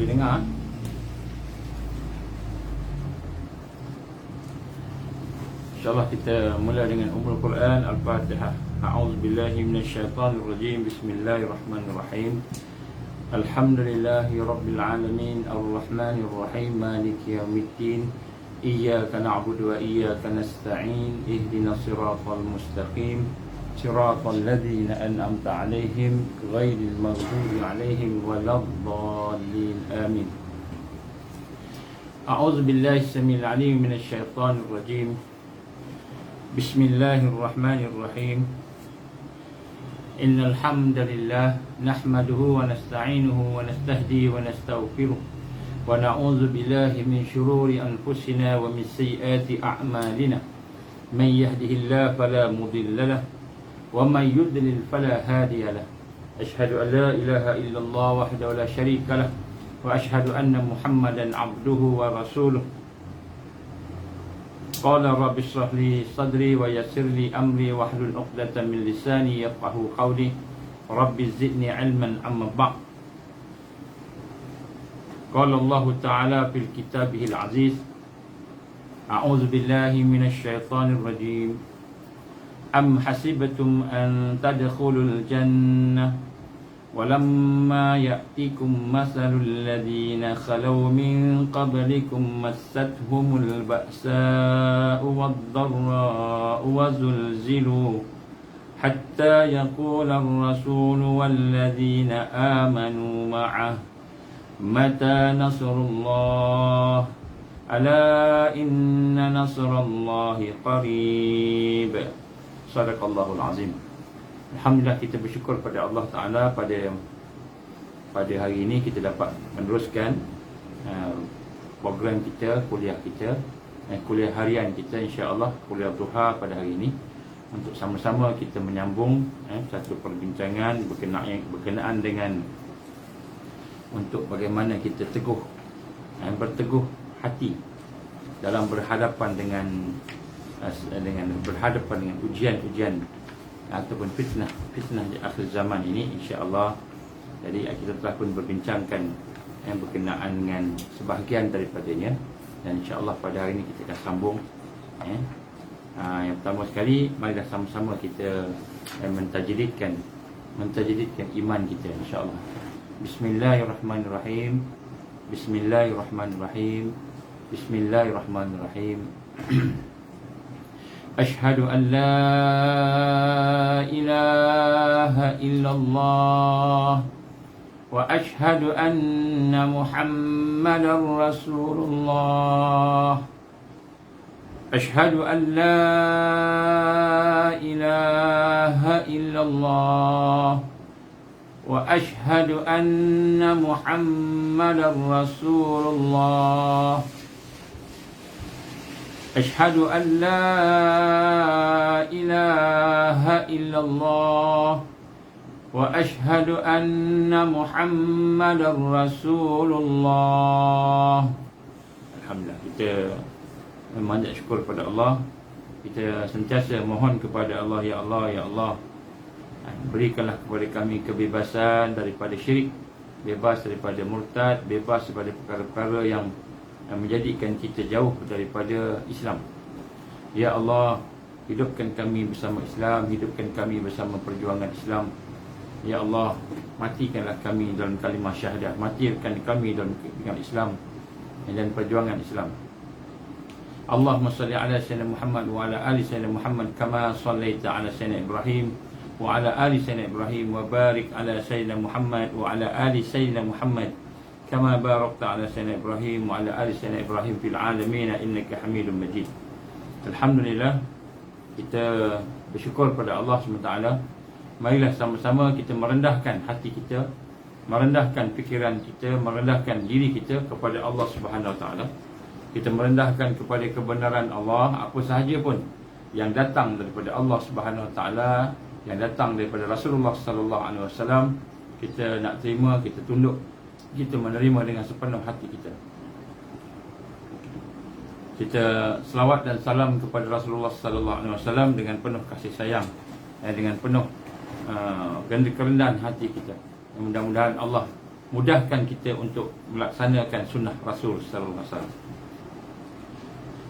boleh dengar. InsyaAllah kita mula dengan Ummul Quran Al-Fatihah. A'udzubillahi minasyaitanirrajim. Bismillahirrahmanirrahim. Alhamdulillahi Rabbil Alamin. Ar-Rahmanirrahim. Maliki yaumiddin. Iyyaka na'budu wa iyyaka nasta'in. Ihdinas siratal mustaqim. Siratal ladzina an'amta 'alaihim ghairil maghdubi 'alaihim waladdallin. Amin. A'udzubillahi samil 'alim minasyaitanir rajim. Bismillahirrahmanirrahim. Innal hamdalillah nahmaduhu wa nasta'inuhu wa nastahdi wa nastaghfiruh wa na'udzu billahi min shururi anfusina wa min sayyiati a'malina. Man yahdihillahu fala mudilla lahu wa man yudlil fala hadiya lahu. Ashhadu an la ilaha illallah wahdahu la syarika lahu wa ashhadu anna Muhammadan 'abduhu wa rasuluh. Qala rabbi shrah li sadri wa yassir li amri wahlul 'uqdatam min lisani yafqahu qawli. Rabbi zidni 'ilman amma ba'd. Qala Allah Ta'ala fil kitabihil aziz. A'udzu billahi minasy syaithanir rajim. Am hasibatum an tadkhulul jannah walamma ya'tikum mathalul ladzina khalaw min qablikum massathumul ba'sa'u wad-dharra'u wa zulzilu hatta yaqula ar-rasulu wal ladzina amanu ma'ah mata nasrullah ala inna nasrallahi qarib. Sadaqallahul azim. Alhamdulillah, kita bersyukur pada Allah Ta'ala pada hari ini kita dapat meneruskan program kita, kuliah kita, kuliah harian kita, insya-Allah kuliah duha pada hari ini, untuk sama-sama kita menyambung satu perbincangan berkenaan dengan untuk bagaimana kita berteguh hati dalam berhadapan dengan ujian-ujian ataupun fitnah di akhir zaman ini, insya-Allah. Jadi kita telah pun berbincangkan berkenaan dengan sebahagian daripadanya, dan insya-Allah pada hari ini kita akan sambung. Yang pertama sekali, marilah sama-sama kita mentajdidkan iman kita, insya-Allah. Bismillahirrahmanirrahim. Bismillahirrahmanirrahim. Bismillahirrahmanirrahim. Ashhadu an la ilaha illallah wa ashhadu anna Muhammadar Rasulullah. Ashhadu an la ilaha illallah wa ashhadu anna Muhammadar Rasulullah. Ashhadu an la ilaha illallah wa ashhadu anna Muhammadar Rasulullah. Alhamdulillah, kita memanjat syukur kepada Allah. Kita sentiasa mohon kepada Allah, ya Allah, ya Allah, berikanlah kepada kami kebebasan daripada syirik, bebas daripada murtad, bebas daripada perkara-perkara yang menjadikan kita jauh daripada Islam. Ya Allah, hidupkan kami bersama Islam, hidupkan kami bersama perjuangan Islam. Ya Allah, matikanlah kami dalam kalimah syahadat, matikan kami dalam Islam dan perjuangan Islam. Allahumma salli ala sayyidina Muhammad wa ala ali sayyidina Muhammad kama sallaita ala sayyidina Ibrahim wa ala ali sayyidina Ibrahim, wa barik ala sayyidina Muhammad wa ala ali sayyidina Muhammad kama barakta ala sayyidina Ibrahim wa ala ali sayyidina Ibrahim fil alamin innaka Hamidum Majid. Alhamdulillah, kita bersyukur pada Allah SWT. Marilah sama-sama kita merendahkan hati kita, merendahkan fikiran kita, merendahkan diri kita kepada Allah Subhanahu Wa Taala. Kita merendahkan kepada kebenaran Allah, apa sahaja pun yang datang daripada Allah Subhanahu Wa Taala, yang datang daripada Rasulullah Sallallahu Alaihi Wasallam, kita nak terima, kita tunduk, kita menerima dengan sepenuh hati kita. Kita selawat dan salam kepada Rasulullah Sallallahu Alaihi Wasallam dengan penuh kasih sayang, dengan penuh kerendahan hati kita. Mudah-mudahan Allah mudahkan kita untuk melaksanakan sunnah Rasul sallallahu alaihi wasallam.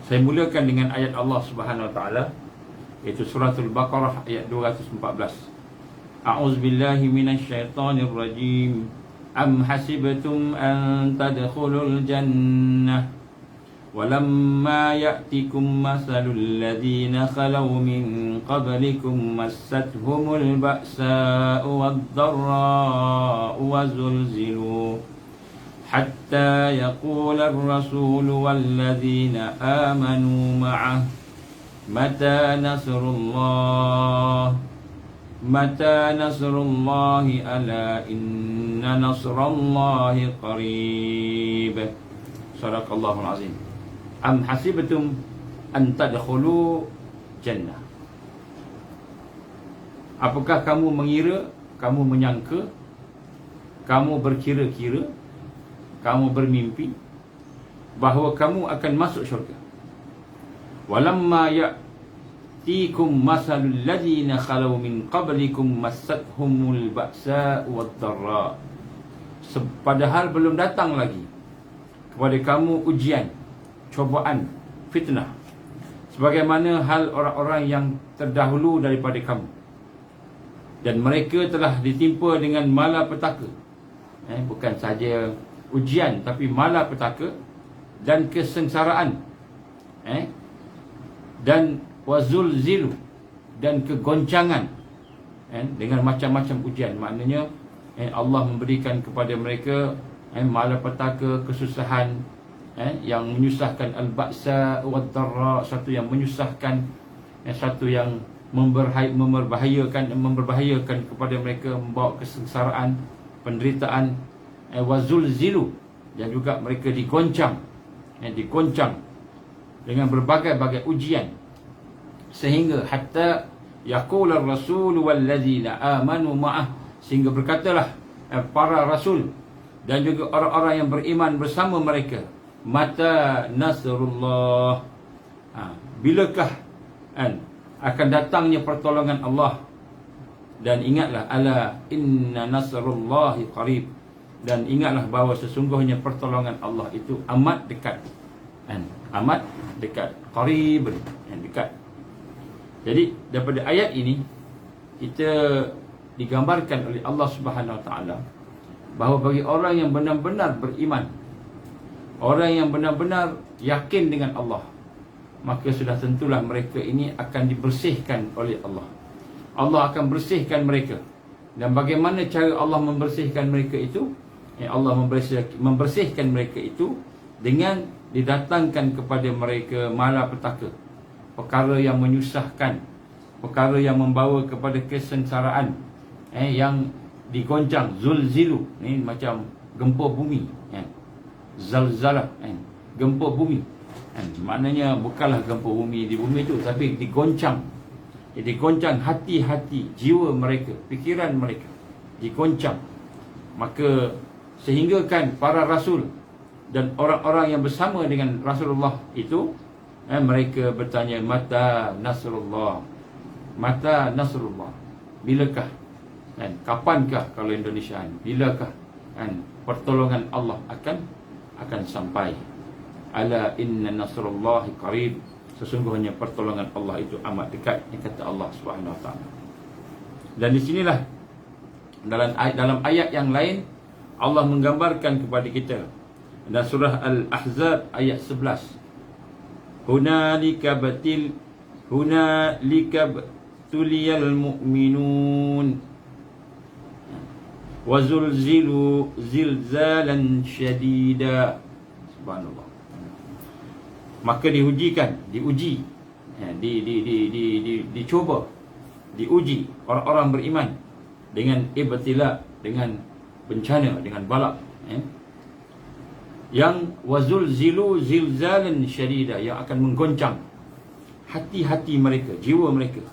Saya mulakan dengan ayat Allah Subhanahu wa taala, iaitu suratul Baqarah ayat 214. A'udzubillahi minasyaitonir rajim. Am hasibtum an tadkhulul jannah walamma ya'tikum mathalul ladzina khalaw min qablikum massathumul ba'sa'u wad-dharra'u wazulzilu hatta yaqula ar-rasul walladzina amanu ma'ah mata nasrullahi ala inna nasrallahi qarib. Sadaqallahul azim. Am hasibtum an tadkhulu jannah. Apakah kamu mengira, kamu menyangka, kamu berkira-kira, kamu bermimpi bahawa kamu akan masuk syurga? Walamma ya'tikum masalul ladzina khalau min qablikum massathumul ba'sa wad-dharra. Padahal belum datang lagi kepada kamu ujian, cobaan, fitnah, sebagaimana hal orang-orang yang terdahulu daripada kamu, dan mereka telah ditimpa dengan malapetaka. Bukan saja ujian, tapi malapetaka dan kesengsaraan, dan wazulzilu, dan kegoncangan, dengan macam-macam ujian. Maknanya Allah memberikan kepada mereka malapetaka, kesusahan, yang menyusahkan, al-ba'sa wad-dharra, satu yang menyusahkan, satu yang memberbahayakan kepada mereka, membawa kesengsaraan, penderitaan, wazulzilu, dan juga mereka digoncang dengan berbagai-bagai ujian, sehingga hatta yaqula ar-rasul walladzina amanu ma'ah, sehingga berkatalah para rasul dan juga orang-orang yang beriman bersama mereka, mata nasrullah, bilakah akan datangnya pertolongan Allah? Dan ingatlah, ala inna nasrullahi qarib, dan ingatlah bahawa sesungguhnya pertolongan Allah itu amat dekat, amat dekat, qarib, dekat. Jadi daripada ayat ini kita digambarkan oleh Allah Subhanahu wa taala bahawa bagi orang yang benar-benar beriman, orang yang benar-benar yakin dengan Allah, maka sudah tentulah mereka ini akan dibersihkan oleh Allah. Allah akan bersihkan mereka. Dan bagaimana cara Allah membersihkan mereka itu? Allah membersihkan mereka itu dengan didatangkan kepada mereka malapetaka, perkara yang menyusahkan, perkara yang membawa kepada kesengsaraan, yang digoncang, zulzilu, ni macam gempa bumi, zalzalah, gempa bumi, maknanya bukanlah gempa bumi di bumi itu, tapi digoncang hati-hati, jiwa mereka, fikiran mereka digoncang. Maka sehinggakan para rasul dan orang-orang yang bersama dengan Rasulullah itu, mereka bertanya, mata nasrullah, bilakah, kapankah, kalau Indonesia, bilakah pertolongan Allah akan sampai? Ala inna nasrullahi qarib, sesungguhnya pertolongan Allah itu amat dekat, kata Allah Subhanahu wa taala. Dan di sinilah dalam ayat yang lain Allah menggambarkan kepada kita, dalam surah Al-Ahzab ayat 11, hunalika tuliyal mu'minun wa zulzilu zilzalan syadida. Subhanallah. Maka dicuba, diuji orang-orang beriman dengan ibtila, dengan bencana, dengan balak, yang wazulzilu zilzalan syadida, yang akan menggoncang hati-hati mereka, jiwa mereka,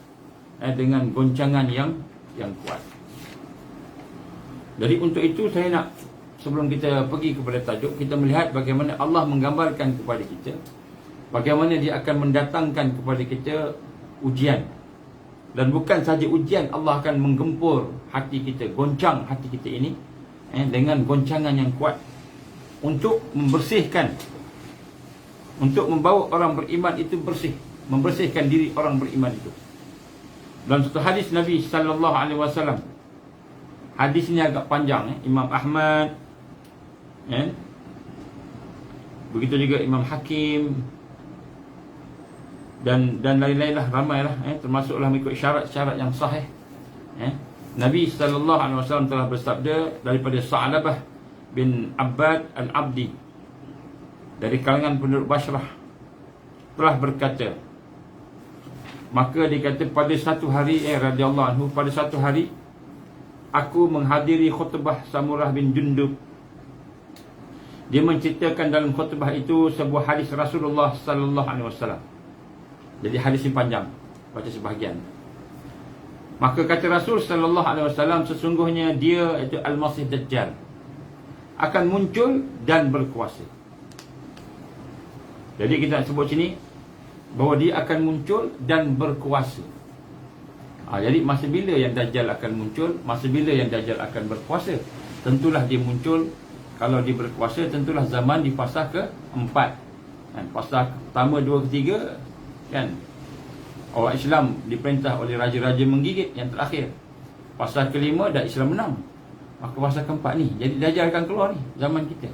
dengan goncangan yang kuat. Jadi untuk itu saya nak, sebelum kita pergi kepada tajuk, kita melihat bagaimana Allah menggambarkan kepada kita bagaimana Dia akan mendatangkan kepada kita ujian. Dan bukan saja ujian, Allah akan menggempur hati kita, goncang hati kita ini, dengan goncangan yang kuat untuk membersihkan, untuk membawa orang beriman itu bersih, membersihkan diri orang beriman itu. Dalam satu hadis Nabi sallallahu alaihi wasallam, hadis ini agak panjang, Imam Ahmad, begitu juga Imam Hakim dan lain-lain lah, ramai lah, termasuklah mengikut syarat-syarat yang sahih. Nabi sallallahu alaihi wasallam telah bersabda daripada Sa'labah bin Abbad al-Abdi, dari kalangan penduduk Basrah, telah berkata, maka dia kata, pada satu hari radhiyallahu anhu, pada satu hari aku menghadiri khutbah Samurah bin Jundub. Dia menceritakan dalam khutbah itu sebuah hadis Rasulullah sallallahu alaihi wasallam. Jadi hadis ini panjang, baca sebahagian. Maka kata Rasul sallallahu alaihi wasallam, sesungguhnya dia, itu Al-Masih Dajjal, akan muncul dan berkuasa. Jadi kita nak sebut sini bahawa dia akan muncul dan berkuasa. Jadi masa bila yang Dajjal akan muncul, masa bila yang Dajjal akan berkuasa? Tentulah dia muncul, kalau dia berkuasa, tentulah zaman di fasa ke-4. Fasa pertama, 2, ketiga, kan, orang Islam diperintah oleh raja-raja menggigit. Yang terakhir, fasa ke-5 dah Islam menang. Maka fasa ke-4 ni, jadi Dajjal akan keluar ni, zaman kita.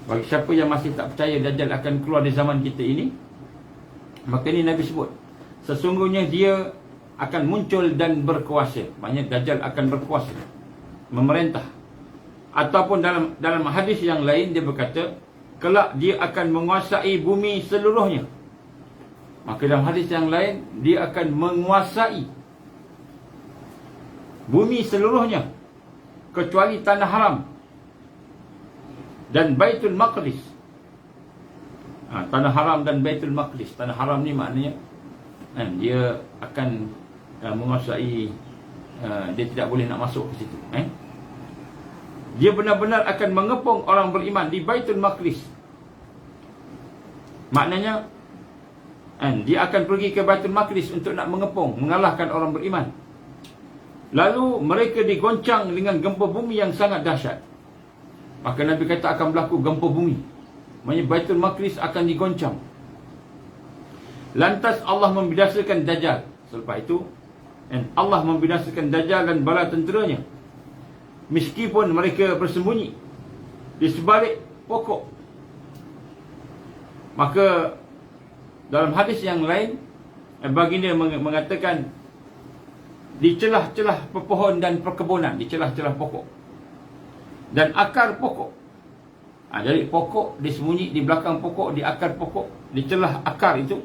Bagi siapa yang masih tak percaya Dajjal akan keluar di zaman kita ini, maka ni Nabi sebut, sesungguhnya dia akan muncul dan berkuasa. Maksudnya Dajjal akan berkuasa, memerintah. Ataupun dalam hadis yang lain dia berkata, kelak dia akan menguasai bumi seluruhnya. Maka dalam hadis yang lain, dia akan menguasai bumi seluruhnya, kecuali tanah haram dan Baitul Maqdis. Tanah haram dan Baitul Maqdis. Tanah haram ni maknanya dia akan menguasai, dia tidak boleh nak masuk ke situ. Dia benar-benar akan mengepung orang beriman di Baitul Maqdis. Maknanya dia akan pergi ke Baitul Maqdis untuk nak mengepung, mengalahkan orang beriman. Lalu mereka digoncang dengan gempa bumi yang sangat dahsyat. Maka Nabi kata akan berlaku gempa bumi, maksudnya Baitul Maqdis akan digoncang. Lantas Allah membinasakan Dajjal. Selepas itu Allah membinasakan Dajjal dan bala tenteranya, meskipun mereka bersembunyi di sebalik pokok. Maka dalam hadis yang lain, baginda mengatakan, di celah-celah pepohon dan perkebunan, di celah-celah pokok dan akar pokok. Jadi pokok disembunyi di belakang pokok, di akar pokok, di celah akar itu.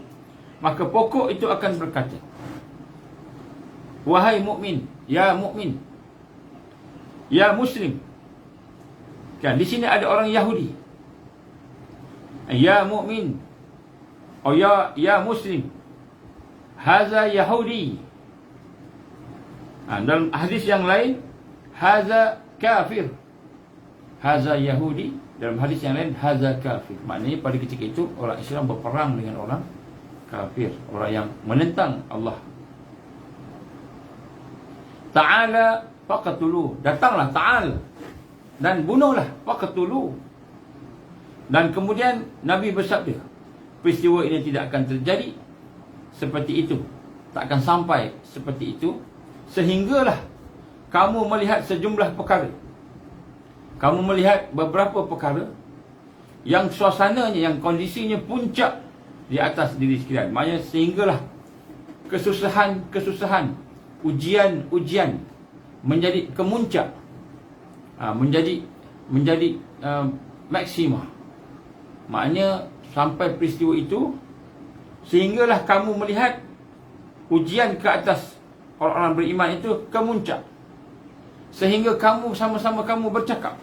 Maka pokok itu akan berkata, wahai mukmin, ya Muslim. Kan di sini ada orang Yahudi. Ya mukmin, oh ya Muslim, haza Yahudi. Dalam hadis yang lain, haza kafir, haza Yahudi. Dalam hadis yang lain, haza kafir. Maknanya pada ketika itu orang Islam berperang dengan orang kafir, orang yang menentang Allah. Ta'ala faqatulu, datanglah, ta'al, dan bunuhlah, faqatulu. Dan kemudian Nabi bersabda, peristiwa ini tidak akan terjadi seperti itu, tak akan sampai seperti itu, sehinggalah kamu melihat sejumlah perkara. Kamu melihat beberapa perkara yang suasananya, yang kondisinya puncak di atas diri sekalian. Maksudnya sehinggalah kesusahan, ujian menjadi kemuncak, menjadi maksima. Maknanya sampai peristiwa itu, sehinggalah kamu melihat ujian ke atas orang-orang beriman itu kemuncak, sehingga kamu sama-sama kamu bercakap,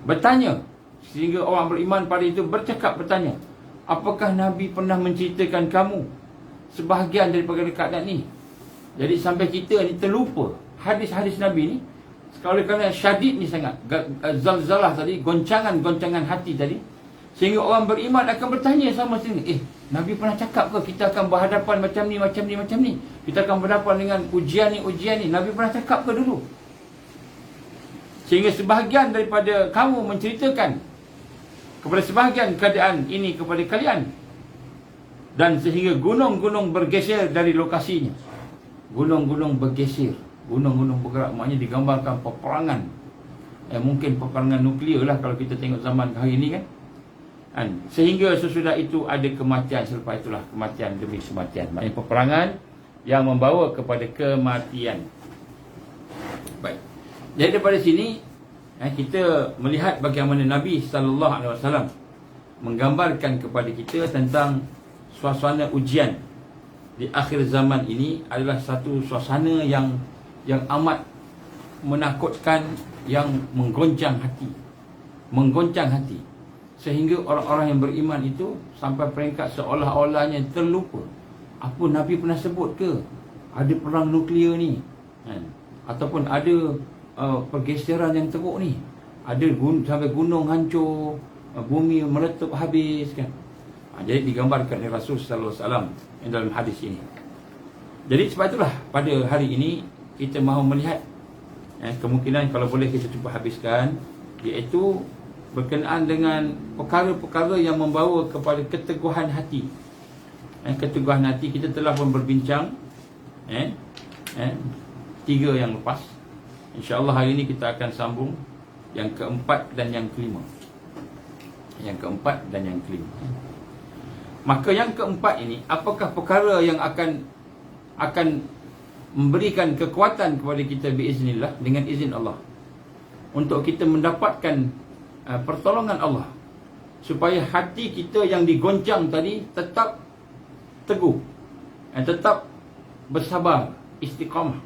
bertanya, sehingga orang beriman pada itu bertanya, apakah Nabi pernah menceritakan kamu sebahagian daripada keadaan ni? Jadi sampai kita ni terlupa hadis-hadis Nabi ni, kerana syadid ni sangat, zalzalah tadi, goncangan hati tadi, sehingga orang beriman akan bertanya sama sini, Nabi pernah cakap ke kita akan berhadapan macam ni, kita akan berhadapan dengan ujian ni, Nabi pernah cakap ke dulu? Sehingga sebahagian daripada kamu menceritakan kepada sebahagian keadaan ini kepada kalian. Dan sehingga gunung-gunung bergeser dari lokasinya. Gunung-gunung bergeser, gunung-gunung bergerak, maknanya digambarkan peperangan. Mungkin peperangan nuklear lah kalau kita tengok zaman hari ini kan. Sehingga sesudah itu ada kematian, selepas itulah kematian demi kematian. Maknanya peperangan yang membawa kepada kematian. Baik. Jadi daripada sini kita melihat bagaimana Nabi SAW menggambarkan kepada kita tentang suasana ujian di akhir zaman ini adalah satu suasana yang amat menakutkan, yang menggoncang hati. Menggoncang hati. Sehingga orang-orang yang beriman itu sampai peringkat seolah-olahnya terlupa. Apa Nabi pernah sebut ke? Ada perang nuklear ni. Ataupun ada pergeseran yang teruk ni. Ada sampai gunung hancur, bumi meletup habis kan. Jadi digambarkan oleh Rasul sallallahu alaihi wasallam dalam hadis ini. Jadi sebab itulah pada hari ini kita mahu melihat kemungkinan kalau boleh kita cuba habiskan, iaitu berkenaan dengan perkara-perkara yang membawa kepada keteguhan hati. Keteguhan hati kita telah pun berbincang 3 yang lepas. InsyaAllah hari ini kita akan sambung yang keempat dan yang kelima. Yang keempat dan yang kelima. Maka yang keempat ini, apakah perkara yang akan memberikan kekuatan kepada kita biiznillah, dengan izin Allah, untuk kita mendapatkan pertolongan Allah, supaya hati kita yang digoncang tadi tetap teguh dan tetap bersabar, istiqamah.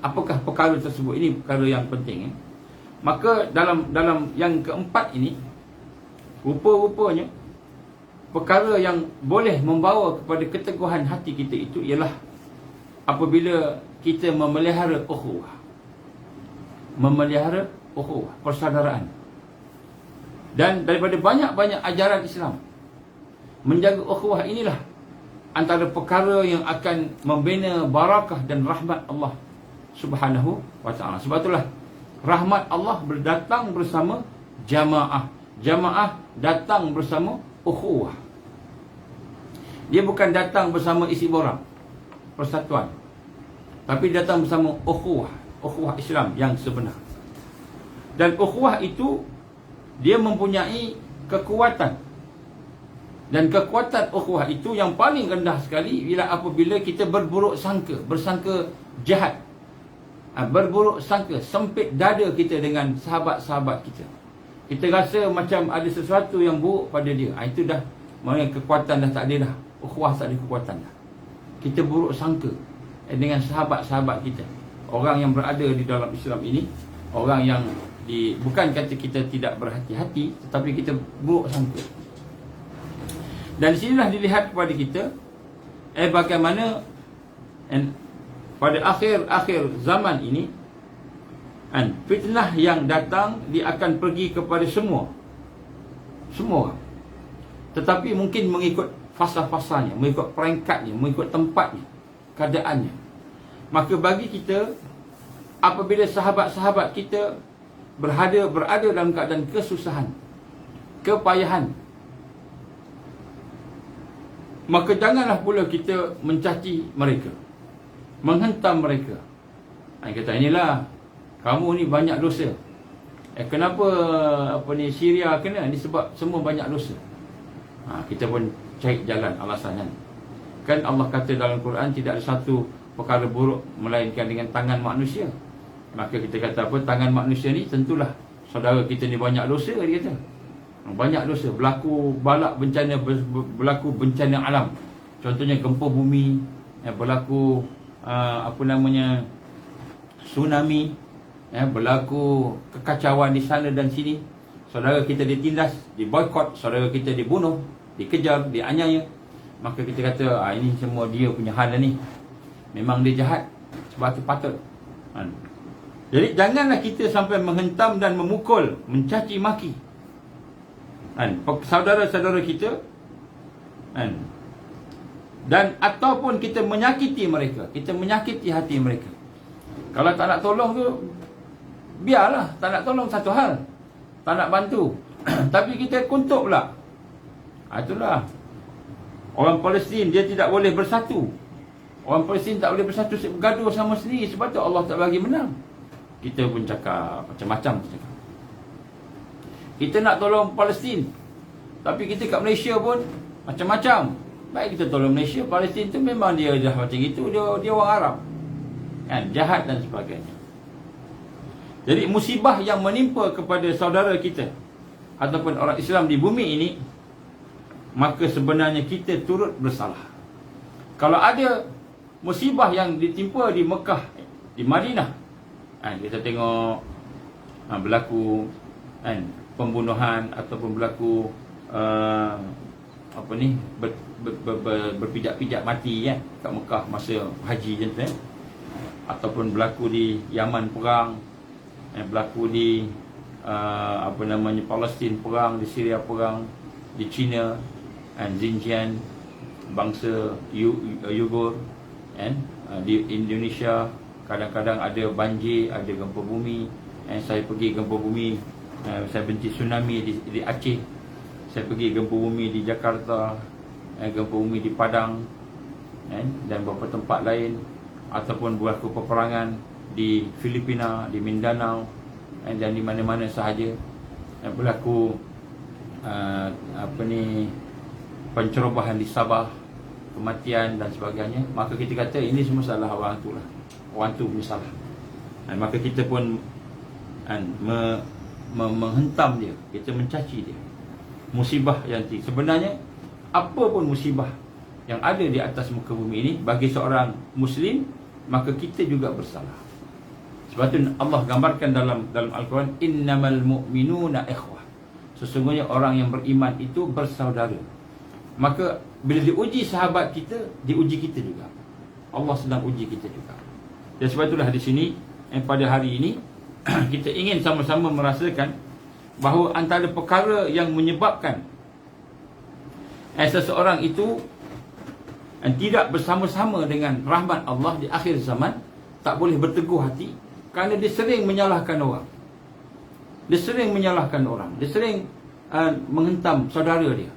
Apakah perkara tersebut? Ini perkara yang penting. Maka dalam yang keempat ini, rupa-rupanya perkara yang boleh membawa kepada keteguhan hati kita itu ialah apabila kita memelihara ukhuwah. Memelihara ukhuwah, persaudaraan. Dan daripada banyak-banyak ajaran Islam, menjaga ukhuwah inilah antara perkara yang akan membina barakah dan rahmat Allah Subhanahu wa ta'ala. Sebab itulah rahmat Allah berdatang bersama jamaah. Jamaah datang bersama ukhuwah. Dia bukan datang bersama isi borang, persatuan, tapi datang bersama ukhuwah, ukhuwah Islam yang sebenar. Dan ukhuwah itu dia mempunyai kekuatan. Dan kekuatan ukhuwah itu yang paling rendah sekali bila apabila kita berburuk sangka, bersangka jahat, berburuk sangka, sempit dada kita dengan sahabat-sahabat kita. Kita rasa macam ada sesuatu yang buruk pada dia. Itu dah, maknanya kekuatan dah tak ada dah. Ukhuwah tak ada kekuatan dah. Kita buruk sangka dengan sahabat-sahabat kita, orang yang berada di dalam Islam ini, orang yang bukan kata kita tidak berhati-hati, tetapi kita buruk sangka. Dan di sinilah dilihat kepada kita bagaimana pada akhir-akhir zaman ini, fitnah yang datang dia akan pergi kepada semua orang. Tetapi mungkin mengikut fasa-fasanya, mengikut peringkatnya, mengikut tempatnya, keadaannya. Maka bagi kita, apabila sahabat-sahabat kita berada dalam keadaan kesusahan, kepayahan, maka janganlah pula kita mencaci mereka, menghentam mereka. Kata, inilah kamu ni banyak dosa. Kenapa Syria kena? Ini sebab semua banyak dosa. Kita pun cari jalan alasan kan Allah kata dalam Quran, tidak ada satu perkara buruk melainkan dengan tangan manusia. Maka kita kata apa? Tangan manusia ni tentulah saudara kita ni banyak dosa, dia kata. Banyak dosa, berlaku balak bencana, berlaku bencana alam. Contohnya gempa bumi, berlaku tsunami, berlaku kekacauan di sana dan sini. Saudara kita ditindas, diboikot, saudara kita dibunuh, dikejar, dianiaya. Maka kita kata, ini semua dia punya hal ni. Memang dia jahat, sebab itu patut. Jadi janganlah kita sampai menghentam dan memukul, mencaci maki saudara-saudara kita, dan ataupun kita menyakiti mereka, kita menyakiti hati mereka. Kalau tak nak tolong tu, biarlah, tak nak tolong satu hal, tak nak bantu. Tapi kita kutuk pula. Itulah. Orang Palestin dia tidak boleh bersatu. Orang Palestin tak boleh bersatu, bergaduh sama sendiri. Sebab tu Allah tak bagi menang. Kita pun cakap macam-macam. Kita nak tolong Palestin, tapi kita kat Malaysia pun macam-macam. Baik kita tolong Malaysia, Palestin tu memang dia dah macam itu, dia orang Arab kan, jahat dan sebagainya. Jadi musibah yang menimpa kepada saudara kita ataupun orang Islam di bumi ini, maka sebenarnya kita turut bersalah. Kalau ada musibah yang ditimpa di Mekah, di Madinah, kita tengok berlaku pembunuhan ataupun berlaku berpijak-pijak mati kat Mekah masa haji je tu, ataupun berlaku di Yaman perang, berlaku di Palestin perang, di Syria perang, di China Xinjiang, bangsa Uyghur, di Indonesia kadang-kadang ada banjir, ada gempa bumi. Saya pergi gempa bumi, saya benci tsunami di Aceh. Saya pergi gempa bumi di Jakarta, gempa bumi di Padang, dan beberapa tempat lain. Ataupun berlaku peperangan di Filipina, di Mindanao, dan di mana-mana sahaja. Berlaku pencerobohan di Sabah, kematian dan sebagainya. Maka kita kata ini semua salah orang tu lah. Orang tu punya salah. Maka kita pun menghentam dia, kita mencaci dia. Musibah yang tinggi. Sebenarnya apa pun musibah yang ada di atas muka bumi ini, bagi seorang Muslim, maka kita juga bersalah. Sebab tu Allah gambarkan dalam Al-Quran, innamal mu'minuna ikhwah. Sesungguhnya orang yang beriman itu bersaudara. Maka bila diuji sahabat kita, diuji kita juga. Allah sedang uji kita juga. Dan sebab itulah di sini pada hari ini kita ingin sama-sama merasakan bahawa antara perkara yang menyebabkan seseorang itu tidak bersama-sama dengan rahmat Allah di akhir zaman, tak boleh berteguh hati, kerana dia sering menyalahkan orang. Dia sering menyalahkan orang. Dia sering menghentam saudara dia.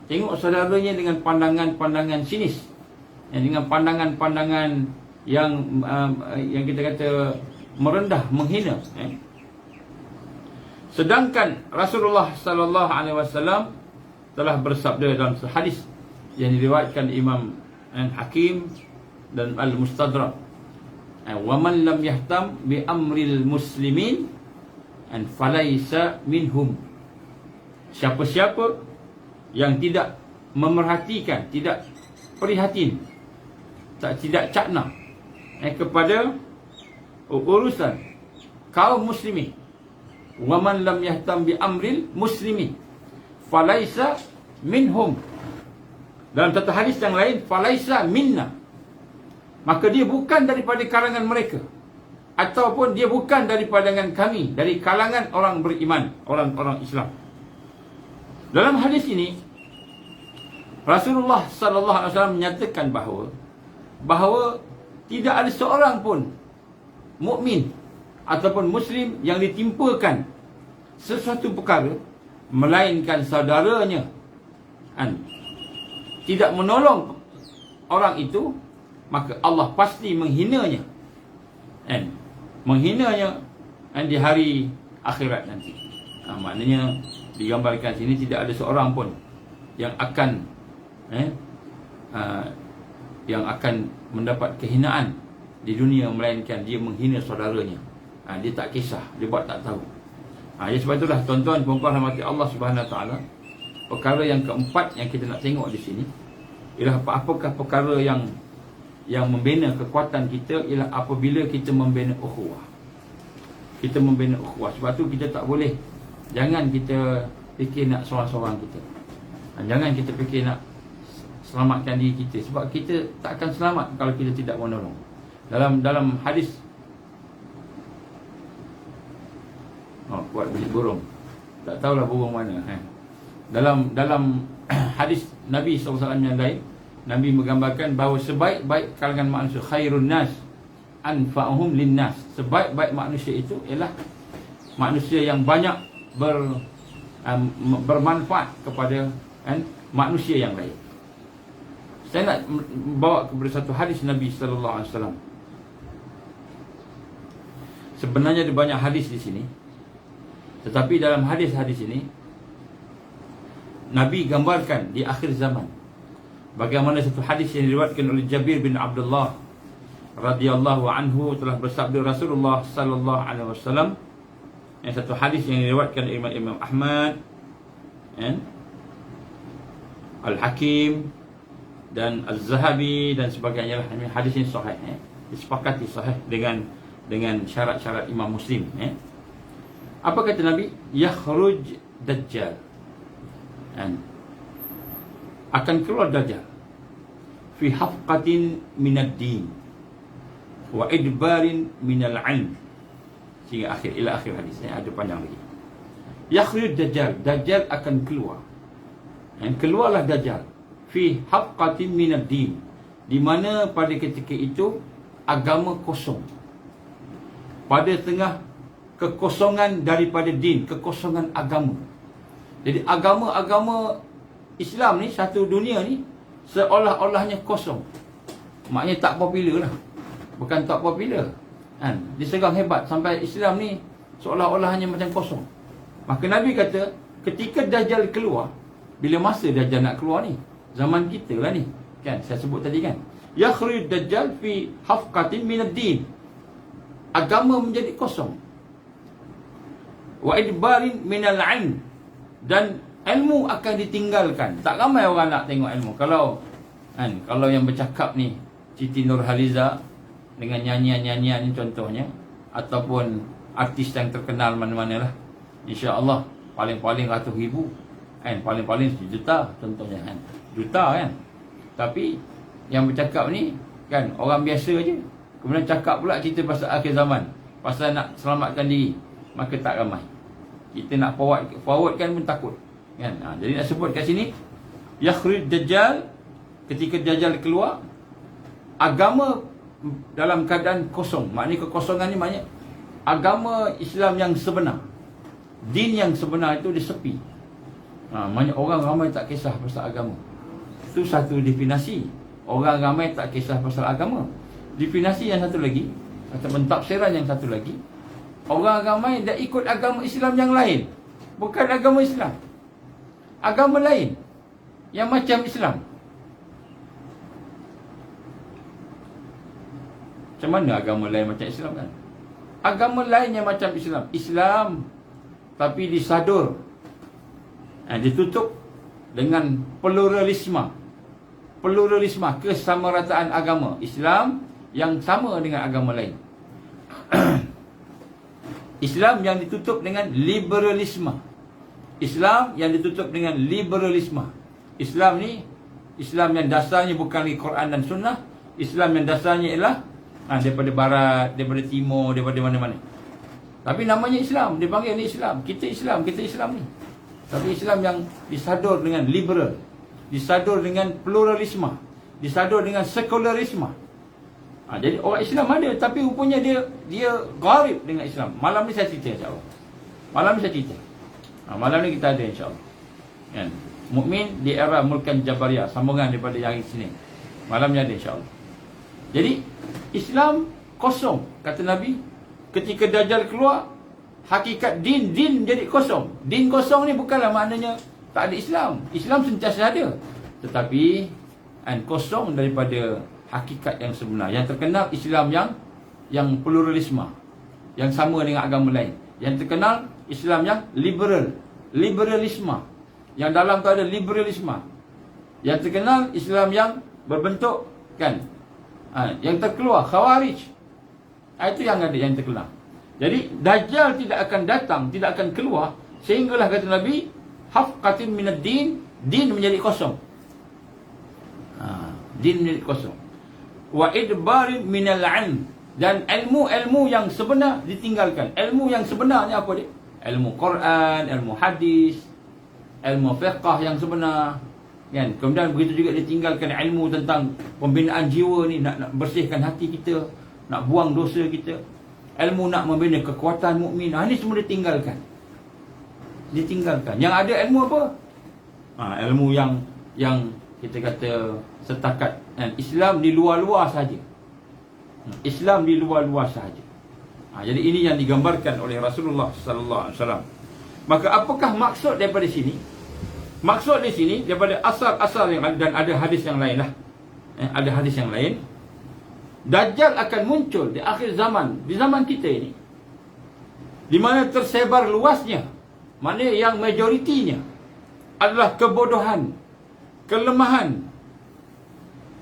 Tengok saudaranya dengan pandangan-pandangan sinis, dengan pandangan-pandangan yang kita kata merendah, menghina. Sedangkan Rasulullah sallallahu alaihi wasallam telah bersabda dalam hadis yang diriwayatkan Imam Hakim dan Al-Mustadrak, wa man lam yahtam bi amril muslimin falaisa minhum. Siapa-siapa yang tidak memerhatikan, tidak prihatin, tidak cakna kepada urusan kaum muslimin, wa man lam yahtam bi amril muslimin falaisa minhum. Dalam satu hadis yang lain, falaisa minna, maka dia bukan daripada kalangan mereka, ataupun dia bukan daripada kami, dari kalangan orang beriman, orang-orang Islam. Dalam hadis ini Rasulullah sallallahu alaihi wasallam menyatakan bahawa tidak ada seorang pun mukmin ataupun muslim yang ditimpakan sesuatu perkara melainkan saudaranya tidak menolong orang itu, maka Allah pasti menghinanya, menghinanya di hari akhirat nanti. Maknanya digambarkan sini tidak ada seorang pun yang akan mendapat kehinaan di dunia melainkan dia menghina saudaranya. Dia tak kisah, dia buat tak tahu. Jadi sebab itulah tuan-tuan puan-puan rahmati Allah Subhanahu Wa Taala, perkara yang keempat yang kita nak tengok di sini ialah apakah perkara yang membina kekuatan kita, ialah apabila kita membina ukhuwah. Kita membina ukhuwah. Sebab tu kita tak boleh, jangan kita fikir nak seorang-seorang kita. Jangan kita fikir nak selamatkan diri kita, sebab kita tak akan selamat kalau kita tidak menolong. Dalam hadis buat bunyi burung, tak tahulah burung mana. Dalam hadis Nabi SAW yang lain, Nabi menggambarkan bahawa sebaik-baik kalangan manusia, khairun nas anfa'uhum linnas, sebaik-baik manusia itu ialah manusia yang banyak bermanfaat kepada manusia yang lain. Saya nak bawa kepada satu hadis Nabi sallallahu alaihi wasallam. Sebenarnya ada banyak hadis di sini, tetapi dalam hadis-hadis ini Nabi gambarkan di akhir zaman bagaimana satu hadis yang diriwayatkan oleh Jabir bin Abdullah radhiyallahu anhu telah bersabda Rasulullah sallallahu alaihi wasallam. Yang satu hadis yang diriwayatkan oleh Imam Ahmad, Al-Hakim dan Az-Zahabi dan sebagainya lah. Hadis ini sahih, disepakati sahih dengan syarat-syarat Imam Muslim. Apa kata Nabi? Yakhruj Dajjal, akan keluar Dajjal fi hafqatin minad din wa idbarin minal ilm, sehingga ila akhir hadis. Ada panjang lagi. Yakhruj Dajjal, Dajjal akan keluar. Keluarlah Dajjal fi hafqatin minad din, di mana pada ketika itu agama kosong. Pada tengah kekosongan daripada din, kekosongan agama. Jadi agama-agama Islam ni, satu dunia ni seolah-olahnya kosong. Maknanya tak popular lah. Bukan tak popular, diserang hebat sampai Islam ni seolah-olahnya macam kosong. Maka Nabi kata, ketika Dajjal keluar, bila masa Dajjal nak keluar ni, zaman kita lah ni, kan saya sebut tadi kan, yakhruj Dajjal fi hafqatin minad din, agama menjadi kosong, wa idbarin minal ilm, dan ilmu akan ditinggalkan. Tak ramai orang nak tengok ilmu. Kalau yang bercakap ni Siti Nurhaliza dengan nyanyian-nyanyian ni contohnya, ataupun artis yang terkenal mana-mana lah, insya-Allah paling-paling ratus ribu, paling-paling 1 juta contohnya, juta kan. Tapi yang bercakap ni kan orang biasa je, kemudian cakap pula cerita pasal akhir zaman, pasal nak selamatkan diri, maka tak ramai. Kita nak forwardkan pun takut, kan. Jadi nak sebut kat sini, yakhruj Dajjal, ketika Dajjal keluar, agama dalam keadaan kosong. Maknanya kekosongan ni maknanya agama Islam yang sebenar, din yang sebenar itu disepi. Maknanya orang ramai tak kisah pasal agama. Itu satu definisi. Orang ramai tak kisah pasal agama. Definisi yang satu lagi, atau pentafsiran yang satu lagi, orang ramai dah ikut agama Islam yang lain, bukan agama Islam, agama lain yang macam Islam. Macam mana agama lain macam Islam kan? Agama lain yang macam Islam, Islam tapi disadur, ditutup dengan pluralisme, kesamarataan agama. Islam yang sama dengan agama lain. Islam yang ditutup dengan liberalisme. Islam yang ditutup dengan liberalisme. Islam ni, Islam yang dasarnya bukan Quran dan Sunnah. Islam yang dasarnya ialah daripada barat, daripada timur, daripada mana-mana. Tapi namanya Islam, dia panggil ni Islam. Kita Islam ni. Tapi Islam yang disadur dengan liberal, disadur dengan pluralisme, disadur dengan sekularisme. Jadi orang Islam ada, tapi rupanya dia gharib dengan Islam. Malam ni saya cerita, insya-Allah. Malam ni kita ada, insya-Allah. Kan? Mukmin di era Mulkan Jabariyah, sambungan daripada yang sini. Malam ni ada, insya-Allah. Jadi Islam kosong, kata Nabi. Ketika Dajjal keluar, hakikat din jadi kosong. Din kosong ni bukanlah maknanya tak ada Islam. Islam sentiasa ada, tetapi kosong daripada hakikat yang sebenar. Yang terkenal Islam yang pluralisme, yang sama dengan agama lain. Yang terkenal Islam yang liberalisme, yang dalam tu ada liberalisme. Yang terkenal Islam yang berbentuk yang terkeluar Khawarij. Itu yang ada, yang terkenal. Jadi Dajjal tidak akan datang, tidak akan keluar, sehinggalah kata Nabi, hafqatin minad din, din menjadi kosong. Din menjadi kosong. Wa idbarin minal ilm, dan ilmu-ilmu yang sebenar ditinggalkan. Ilmu yang sebenarnya apa dia? Ilmu Quran, ilmu hadis, ilmu fiqh yang sebenar, kan? Kemudian begitu juga ditinggalkan ilmu tentang pembinaan jiwa ni, nak bersihkan hati kita, nak buang dosa kita. ilmu nak membina kekuatan mukmin. Ini semua ditinggalkan. Yang ada ilmu apa? Ilmu yang kita kata setakat Islam di luar-luar saja. Islam di luar-luar saja. Jadi ini yang digambarkan oleh Rasulullah sallallahu alaihi wasallam. Maka apakah maksud daripada sini? Maksud di sini daripada asal-asal yang ada, dan ada hadis yang lain lah. Ada hadis yang lain. Dajjal akan muncul di akhir zaman, di zaman kita ini, di mana tersebar luasnya, mana yang majoritinya adalah kebodohan, kelemahan,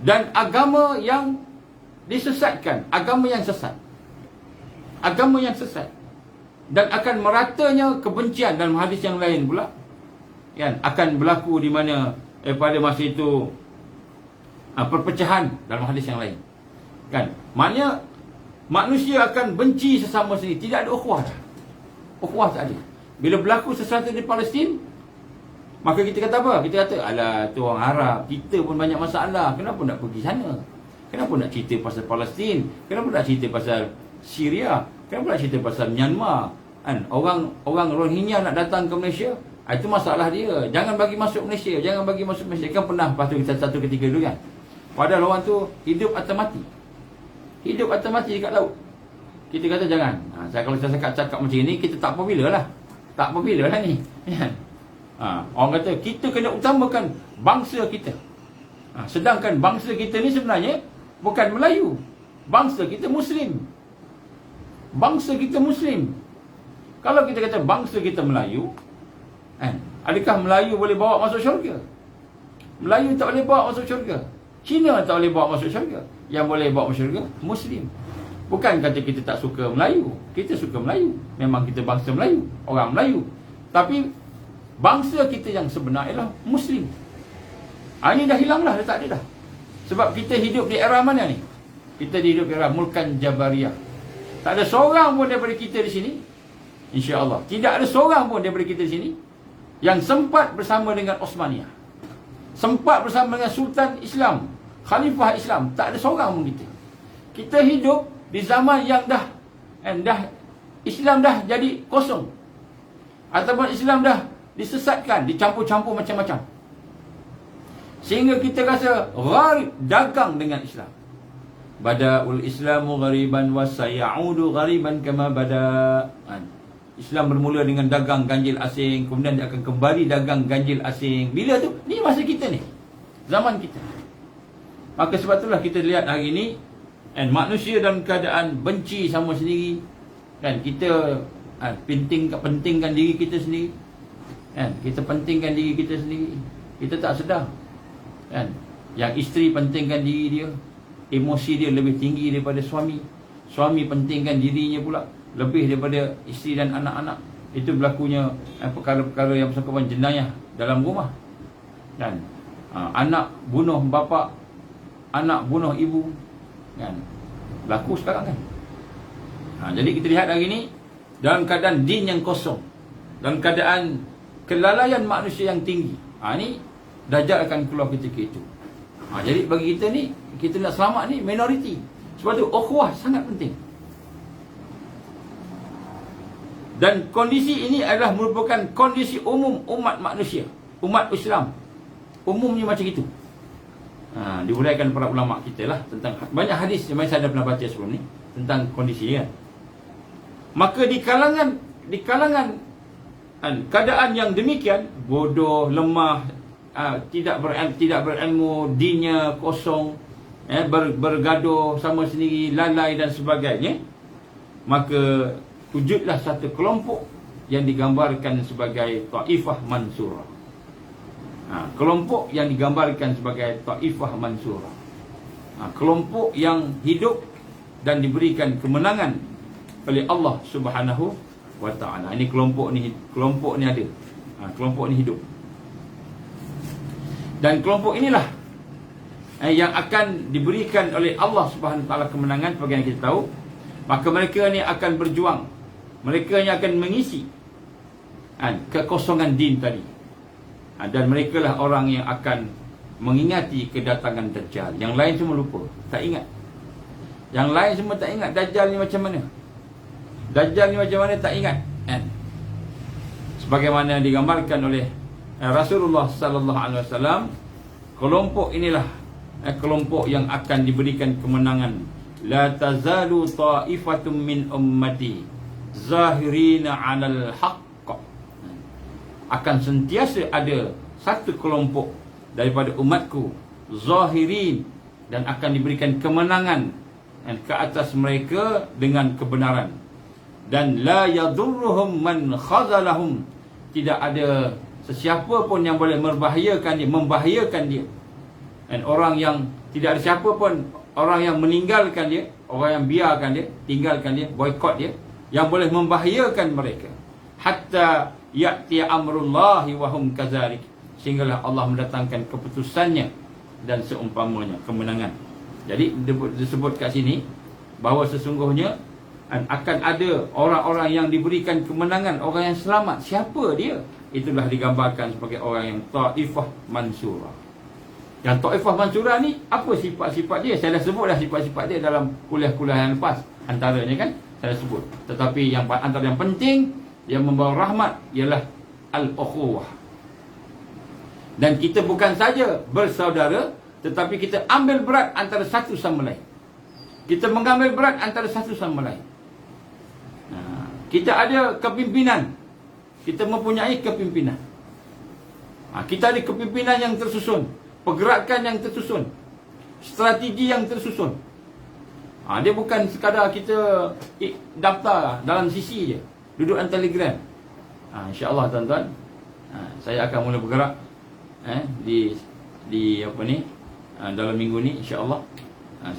dan agama yang disesatkan, agama yang sesat. Agama yang sesat. Dan akan meratanya kebencian. Dalam hadis yang lain pula, kan, akan berlaku di mana pada masa itu perpecahan dalam hadis yang lain. Kan, maknanya manusia akan benci sesama sendiri, tidak ada ukhuwah dah. Ukhuwah tak ada. Bila berlaku sesuatu di Palestin, maka kita kata apa? Kita kata, alah tu orang Arab, kita pun banyak masalah, kenapa nak pergi sana? Kenapa nak cerita pasal Palestin? Kenapa nak cerita pasal Syria? Kenapa nak cerita pasal Myanmar? Kan, orang Rohingya nak datang ke Malaysia, itu masalah dia. Jangan bagi masuk Malaysia, jangan bagi masuk Malaysia. Kan pernah lepas tu kita satu ketika dulu kan. Padahal orang tu hidup atau mati. Hidup atau mati dekat laut. Kita kata jangan. Kalau saya cakap macam ni, kita tak popular lah. Tak popular lah ni. Orang kata kita kena utamakan bangsa kita. Sedangkan bangsa kita ni sebenarnya bukan Melayu. Bangsa kita Muslim. Bangsa kita Muslim. Kalau kita kata bangsa kita Melayu, adakah Melayu boleh bawa masuk syurga? Melayu tak boleh bawa masuk syurga. Cina tak boleh bawa masuk syurga. Yang boleh bawa masuk syurga Muslim. Bukan kata kita tak suka Melayu. Kita suka Melayu. Memang kita bangsa Melayu, orang Melayu. Tapi bangsa kita yang sebenar ialah Muslim. Ini dah hilang dah tak ada dah. Sebab kita hidup di era mana ni? Kita hidup di era Mulkan Jabariyah. Tak ada seorang pun daripada kita di sini, insya-Allah, tidak ada seorang pun daripada kita di sini yang sempat bersama dengan Osmaniyah, sempat bersama dengan Sultan Islam, Khalifah Islam. Tak ada seorang pun kita. Kita hidup di zaman yang dah Islam dah jadi kosong, ataupun Islam dah disesatkan, dicampur-campur macam-macam, sehingga kita rasa gharib, dagang dengan Islam. Bada'ul Islamu ghariban wa sayaudu ghariban kama bada'. Islam bermula dengan dagang ganjil asing, kemudian dia akan kembali dagang ganjil asing. Bila tu? Ni masa kita ni, zaman kita. Maka sebab itulah kita lihat hari ni, manusia dalam keadaan benci sama sendiri. Kan, kita pentingkan diri kita sendiri. Kita pentingkan diri kita sendiri. Kita tak sedar. Yang isteri pentingkan diri dia, emosi dia lebih tinggi daripada suami. Suami pentingkan dirinya pula lebih daripada isteri dan anak-anak. Itu berlakunya perkara-perkara yang bersangkutan jenayah dalam rumah. Dan anak bunuh bapa, anak bunuh ibu, kan, berlaku sekarang kan. Jadi kita lihat hari ni, dalam keadaan din yang kosong, dalam keadaan kelalaian manusia yang tinggi, ni Dajjal akan keluar ketika itu. Jadi bagi kita ni, kita nak selamat ni minoriti. Sebab tu ukhuwah sangat penting. Dan kondisi ini adalah merupakan kondisi umum umat manusia, umat Islam. Umumnya macam itu. Diuraikan para ulama kita lah tentang banyak hadis yang saya dah pernah baca sebelum ni tentang kondisi kan. Maka di kalangan keadaan yang demikian, bodoh, lemah, tidak berilmu, dinnya kosong, bergaduh sama sendiri, lalai dan sebagainya, maka wujudlah satu kelompok yang digambarkan sebagai Taifah Mansurah. Kelompok yang digambarkan sebagai Taifah Mansurah. Kelompok yang hidup dan diberikan kemenangan oleh Allah Subhanahu wa ta'ala. Ini kelompok ni ada. Kelompok ni hidup. Dan kelompok inilah yang akan diberikan oleh Allah Subhanahu wa ta'ala kemenangan, sebagai yang kita tahu. Maka mereka ni akan berjuang. Mereka yang akan mengisi kekosongan din tadi. Dan mereka lah orang yang akan mengingati kedatangan Dajjal. Yang lain semua lupa, tak ingat. Yang lain semua tak ingat Dajjal ni macam mana. Dajjal ni macam mana tak ingat, kan? Sebagaimana digambarkan oleh Rasulullah sallallahu alaihi wasallam, kelompok inilah kelompok yang akan diberikan kemenangan. La tazalu ta'ifatum min ummati zahirina 'alal haqq. Akan sentiasa ada satu kelompok daripada umatku zahirin, dan akan diberikan kemenangan ke atas mereka dengan kebenaran. Dan la yadurruhum man khazalahum, tidak ada sesiapa pun yang boleh membahayakan dia. Dan orang yang tidak ada siapa pun, orang yang meninggalkan dia, orang yang biarkan dia, tinggalkan dia, boikot dia, yang boleh membahayakan mereka. Hatta ya'ti amrullahi wa hum kadzalik, sehinggalah Allah mendatangkan keputusannya dan seumpamanya kemenangan. Jadi disebut kat sini bahawa sesungguhnya akan ada orang-orang yang diberikan kemenangan, orang yang selamat. Siapa dia? Itulah digambarkan sebagai orang yang Taifah Mansurah. Yang Taifah Mansurah ni, apa sifat-sifat dia? Saya dah sebut dah sifat-sifat dia dalam kuliah-kuliah yang lepas. Antaranya kan saya sebut. Tetapi yang antara yang penting, yang membawa rahmat, ialah al-ukhuwah. Dan kita bukan saja bersaudara, tetapi kita ambil berat antara satu sama lain. Kita mengambil berat antara satu sama lain. Kita ada kepimpinan, kita mempunyai kepimpinan. Kita ada kepimpinan yang tersusun, pergerakan yang tersusun, strategi yang tersusun. Dia bukan sekadar kita daftar dalam sisi je, duduk dalam Telegram. InsyaAllah tuan-tuan, saya akan mula bergerak di apa ni, dalam minggu ni insya-Allah.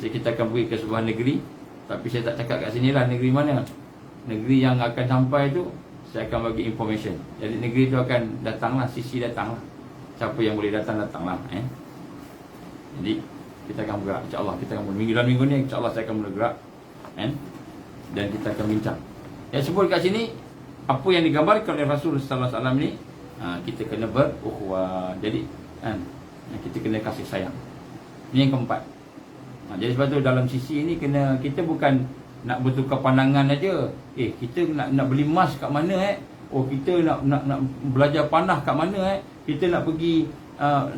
Kita akan pergi ke sebuah negeri, tapi saya tak cakap kat sini lah negeri mana. Negeri yang akan sampai tu saya akan bagi information. Jadi negeri tu akan datanglah, sisi datanglah. Siapa yang boleh datanglah. Jadi kita akan bergerak insya-Allah. Kita akan dalam minggu ni insya-Allah saya akan mula gerak, dan kita akan bincang. Yang sebut kat sini apa yang digambarkan oleh Rasul sallallahu alaihi wasallam ni, kita kena berukhuwah. Jadi kita kena kasih sayang. Ini yang keempat. Jadi sebab tu dalam sisi ini kita bukan nak bertukar pandangan aja. Kita nak beli emas kat mana kita nak belajar panah kat mana kita nak pergi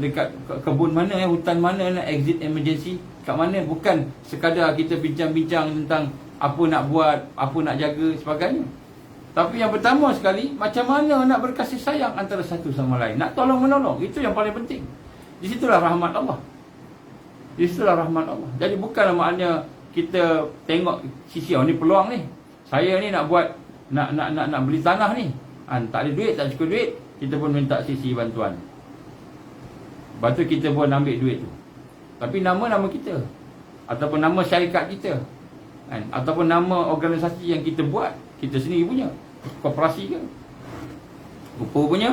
dekat kebun mana hutan mana, nak exit emergency kat mana. Bukan sekadar kita bincang-bincang tentang apa nak buat, apa nak jaga sebagainya. Tapi yang pertama sekali, macam mana nak berkasih sayang antara satu sama lain, nak tolong menolong. Itu yang paling penting. Di situlah rahmat Allah. Di situlah rahmat Allah. Jadi bukanlah maknanya kita tengok sisi ni peluang ni. Saya ni nak buat nak beli tanah ni. Tak ada duit, tak cukup duit, kita pun minta sisi bantuan. Lepas tu kita pun ambil duit tu. Tapi nama kita, ataupun nama syarikat kita, ataupun nama organisasi yang kita buat, kita sendiri punya, koperasi ke, rupa punya,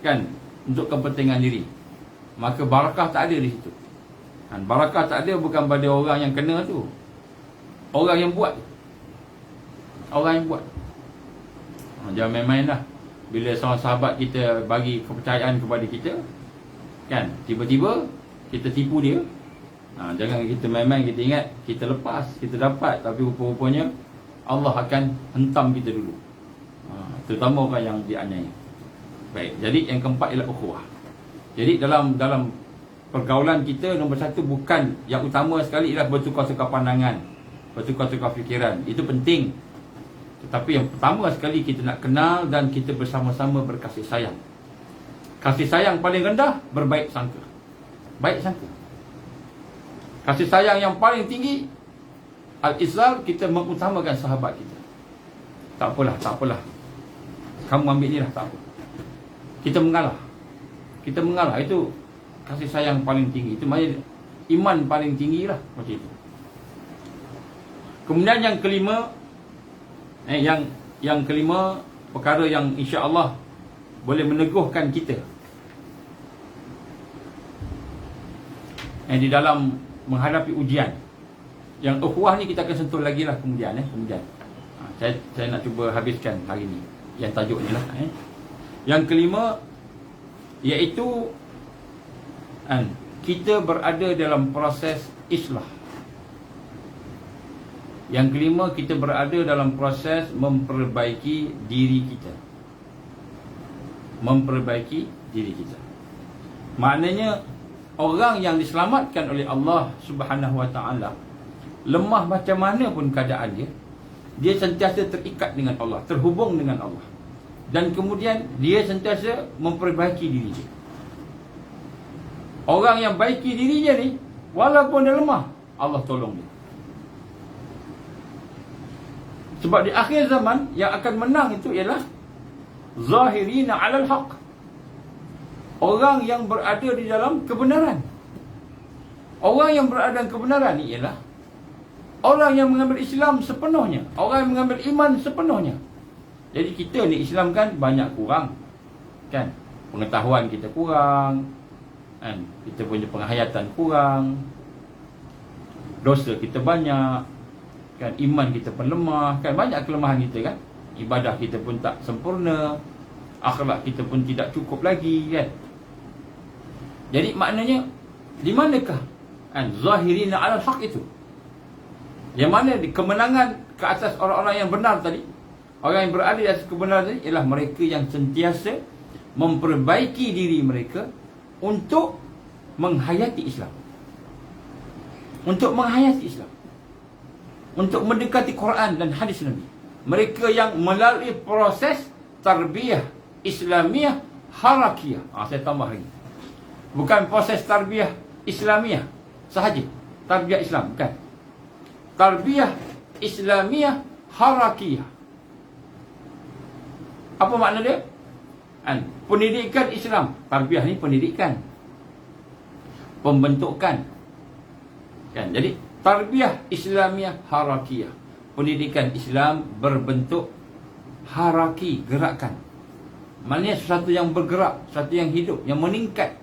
kan, untuk kepentingan diri. Maka barakah tak ada di situ. Barakah tak ada bukan pada orang yang kena tu, orang yang buat. Orang yang buat. Jangan main-main lah. Bila seorang sahabat kita bagi kepercayaan kepada kita, kan, tiba-tiba kita tipu dia. Jangan kita main-main, kita ingat kita lepas, kita dapat, tapi rupa-rupanya Allah akan hentam kita dulu. Terutama orang yang dianiaya. Baik, jadi yang keempat ialah ukhuwah. Jadi dalam pergaulan kita, nombor satu, bukan yang utama sekali ialah bertukar-tukar pandangan, bertukar-tukar fikiran. Itu penting. Tetapi yang pertama sekali, kita nak kenal dan kita bersama-sama berkasih sayang. Kasih sayang paling rendah, berbaik sangka. Baik sangka. Kasih sayang yang paling tinggi, al-izhar, kita mengutamakan sahabat kita. Tak apalah. Kamu ambil ni lah, tak apa. Kita mengalah. Itu kasih sayang paling tinggi. Itu maknanya iman paling tinggi lah, macam itu. Kemudian yang kelima, yang kelima, perkara yang insya-Allah boleh meneguhkan kita di dalam menghadapi ujian. Yang ukhuwah ni kita akan sentuh lagi lah kemudian. Saya nak cuba habiskan hari ni yang tajuk ni lah. Yang kelima, iaitu kita berada dalam proses islah. Yang kelima, kita berada dalam proses memperbaiki diri kita. Memperbaiki diri kita. Maknanya orang yang diselamatkan oleh Allah Subhanahu Wa Taala, lemah macam mana pun keadaan dia, dia sentiasa terikat dengan Allah, terhubung dengan Allah. Dan kemudian dia sentiasa memperbaiki diri dia. Orang yang baiki diri dia ni, walaupun dia lemah, Allah tolong dia. Sebab di akhir zaman yang akan menang itu ialah zahirina 'alal haqq. Orang yang berada di dalam kebenaran. Orang yang berada dalam kebenaran ni ialah orang yang mengambil Islam sepenuhnya, orang yang mengambil iman sepenuhnya. Jadi kita ni Islam kan banyak kurang, kan? Pengetahuan kita kurang, kan? Kita punya penghayatan kurang, dosa kita banyak, kan? Iman kita pun lemah, kan? Banyak kelemahan kita, kan? Ibadah kita pun tak sempurna, akhlak kita pun tidak cukup lagi, kan? Jadi maknanya di manakah zahirina 'alal haq itu? Yang mana kemenangan ke atas orang-orang yang benar tadi, orang yang berada di atas kebenaran tadi, ialah mereka yang sentiasa memperbaiki diri mereka untuk menghayati Islam, untuk menghayati Islam, untuk mendekati Quran dan hadis Nabi. Mereka yang melalui proses tarbiyah Islamiah harakiyah. Saya tambah lagi, bukan proses tarbiyah Islamiah sahaja, tarbiyah Islam, bukan. Tarbiyah Islamiah harakiyah. Apa makna dia? Pendidikan Islam. Tarbiyah ni pendidikan, pembentukan, kan? Jadi tarbiyah Islamiah harakiyah, pendidikan Islam berbentuk haraki, gerakan. Maknanya sesuatu yang bergerak, sesuatu yang hidup, yang meningkat.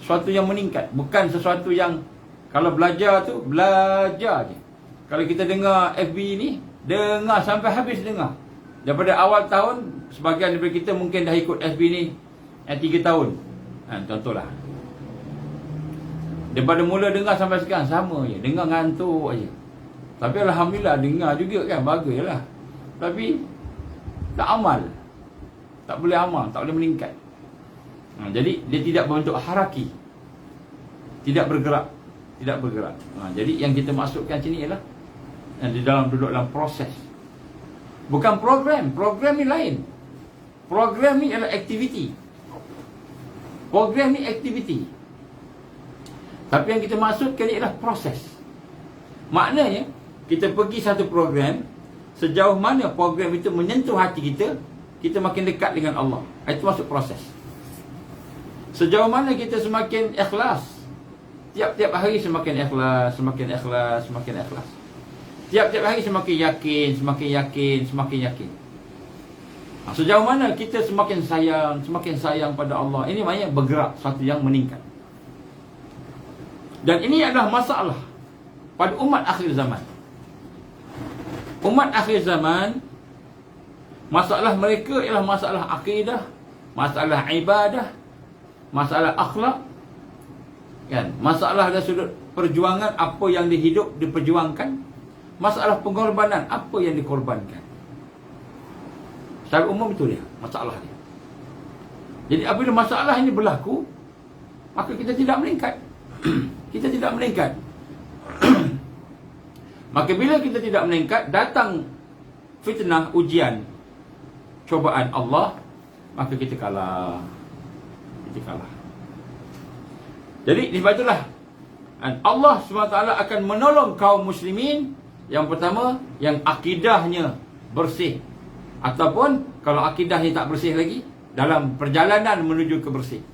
Sesuatu yang meningkat, bukan sesuatu yang kalau belajar tu belajar je. Kalau kita dengar FB ni, dengar sampai habis dengar. Daripada awal tahun, sebahagian daripada kita mungkin dah ikut FB ni 3 tahun. Contohlah. Daripada mula dengar sampai sekarang sama je, dengar ngantuk aja. Tapi alhamdulillah dengar juga, kan, baguslah. Tapi tak amal. Tak boleh amal, tak boleh meningkat. Jadi dia tidak berbentuk haraki, tidak bergerak, tidak bergerak. Jadi yang kita masukkan sini ialah di dalam, duduk dalam proses. Bukan program. Program ni lain. Program ni adalah aktiviti. Program ni aktiviti. Tapi yang kita maksudkan ni adalah proses. Maknanya kita pergi satu program, sejauh mana program itu menyentuh hati kita, kita makin dekat dengan Allah. Itu masuk proses. Sejauh mana kita semakin ikhlas, tiap-tiap hari semakin ikhlas, semakin ikhlas, semakin ikhlas. Tiap-tiap hari semakin yakin, semakin yakin, semakin yakin. Sejauh mana kita semakin sayang pada Allah. Ini maknanya bergerak, satu yang meningkat. Dan ini adalah masalah pada umat akhir zaman. Umat akhir zaman, masalah mereka ialah masalah akidah, masalah ibadah, masalah akhlak, kan? Masalah dari sudut perjuangan, apa yang dihidup diperjuangkan. Masalah pengorbanan, apa yang dikorbankan. Secara umum itu dia, masalah dia. Jadi apabila masalah ini berlaku, maka kita tidak meningkat. Kita tidak meningkat. Maka bila kita tidak meningkat, datang fitnah, ujian, cobaan Allah, maka kita kalah. Kita kalah. Jadi sebab itulah Allah SWT akan menolong kaum muslimin. Yang pertama, yang akidahnya bersih. Ataupun kalau akidahnya tak bersih lagi, dalam perjalanan menuju ke bersih.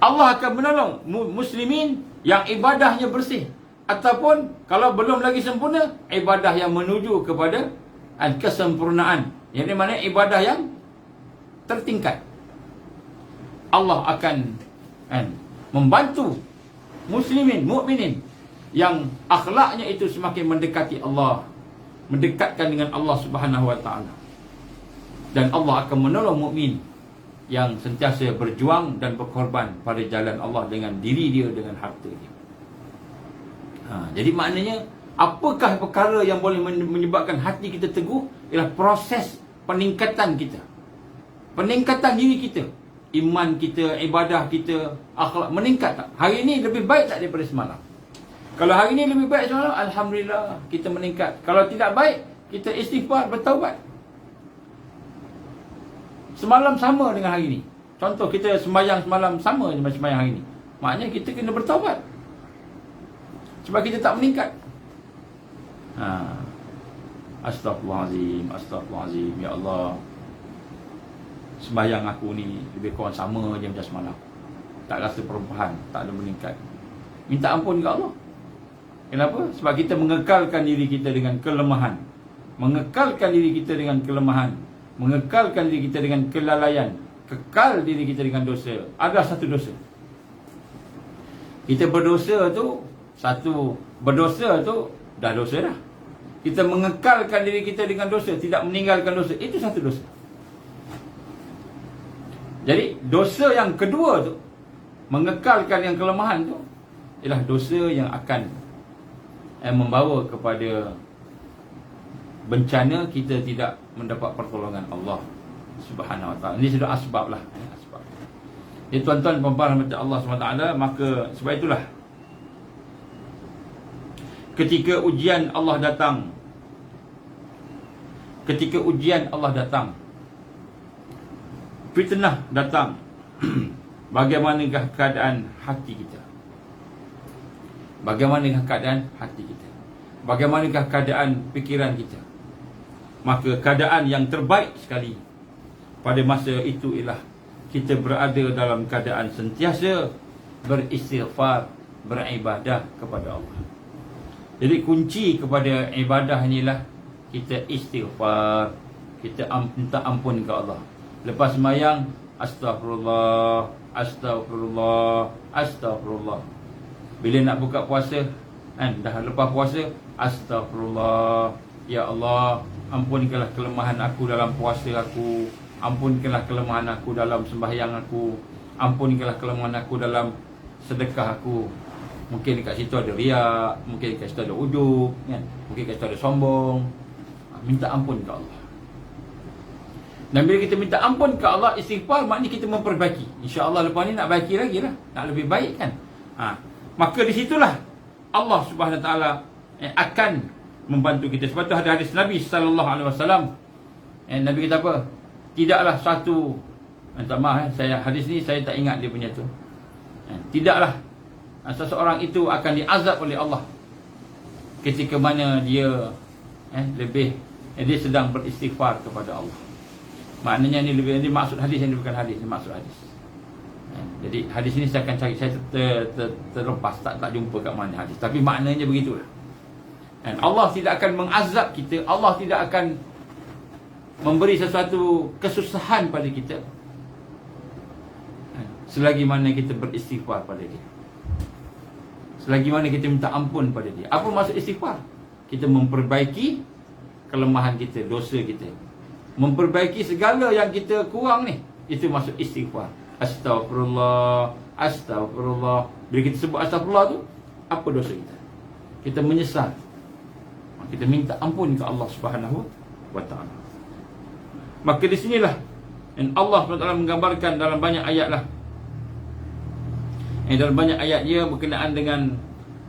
Allah akan menolong muslimin yang ibadahnya bersih. Ataupun kalau belum lagi sempurna, ibadah yang menuju kepada kesempurnaan. Yang mana ibadah yang tertingkat. Allah akan membantu muslimin, mukminin yang akhlaknya itu semakin mendekati Allah, mendekatkan dengan Allah Subhanahu Wa Taala. Dan Allah akan menolong mukmin yang sentiasa berjuang dan berkorban pada jalan Allah dengan diri dia, dengan harta dia. Jadi maknanya Apakah perkara yang boleh menyebabkan hati kita teguh? Ialah proses peningkatan kita, peningkatan diri kita, iman kita, ibadah kita, akhlak meningkat tak? Hari ini lebih baik tak daripada semalam? Kalau hari ini lebih baik semalam, alhamdulillah, kita meningkat. Kalau tidak baik, kita istighfar, bertaubat. Semalam sama dengan hari ini. Contoh, kita sembahyang semalam sama dengan sembahyang hari ini. Maknanya kita kena bertaubat, sebab kita tak meningkat. Astaghfirullahalazim, astaghfirullahalazim, ya Allah, sembahyang aku ni lebih kurang sama je macam semalam. Tak rasa perubahan, tak ada meningkat. Minta ampun ke Allah. Kenapa? Sebab kita mengekalkan diri kita dengan kelemahan, mengekalkan diri kita dengan kelemahan, mengekalkan diri kita dengan kelalaian, kekal diri kita dengan dosa. Ada satu dosa. Kita berdosa tu, satu berdosa tu dah dosa dah. Kita mengekalkan diri kita dengan dosa, tidak meninggalkan dosa, itu satu dosa. Jadi dosa yang kedua tu, mengekalkan yang kelemahan tu, ialah dosa yang akan membawa kepada bencana kita tidak mendapat pertolongan Allah Subhanahu Wa Taala. Ini sudah asbab lah, asbab. Jadi tuan-tuan dan puan-puan rahmat Allah SWT, maka sebab itulah ketika ujian Allah datang, ketika ujian Allah datang, fitnah datang, bagaimanakah keadaan hati kita? Bagaimanakah keadaan hati kita? Bagaimanakah keadaan fikiran kita? Maka keadaan yang terbaik sekali pada masa itu ialah kita berada dalam keadaan sentiasa beristighfar, beribadah kepada Allah. Jadi kunci kepada ibadah inilah kita istighfar, kita minta ampun ke Allah. Lepas sembahyang, astagfirullah, astagfirullah, astagfirullah. Bila nak buka puasa, dah lepas puasa, astagfirullah, ya Allah, ampunkanlah kelemahan aku dalam puasa aku, ampunkanlah kelemahan aku dalam sembahyang aku, ampunkanlah kelemahan aku dalam sedekah aku. Mungkin dekat situ ada riak, mungkin dekat situ ada ujub, kan? Mungkin dekat situ ada sombong. Minta ampun ke Allah. Dan bila kita minta ampun ke Allah, istighfar, maknanya kita memperbaiki. InsyaAllah lepas ni nak baiki lagi lah, nak lebih baik kan. Maka di situlah Allah Subhanahu Wa Taala akan membantu kita. Sebab tu ada hadis Nabi SAW. Nabi kata apa? Tidaklah satu, minta maaf, hadis ni saya tak ingat dia punya tu. Tidaklah seseorang itu akan diazab oleh Allah ketika mana dia dia sedang beristighfar kepada Allah. Maknanya ni lebih, ini maksud hadis, ini bukan hadis, ini maksud hadis. Jadi hadis ini saya akan cari, saya terlepas, tak jumpa kat mana hadis, tapi maknanya begitulah. Allah tidak akan mengazab kita, Allah tidak akan memberi sesuatu kesusahan pada kita selagi mana kita beristighfar pada dia, selagi mana kita minta ampun pada dia. Apa maksud istighfar? Kita memperbaiki kelemahan kita, dosa kita, memperbaiki segala yang kita kurang ni. Itu maksud istighfar. Astagfirullah, astagfirullah. Bila kita sebut astagfirullah tu, apa dosa kita? Kita menyesal, kita minta ampun ke Allah Subhanahu Wa Taala. Maka di sinilah Allah SWT menggambarkan dalam banyak ayat lah, dalam banyak ayat dia berkenaan dengan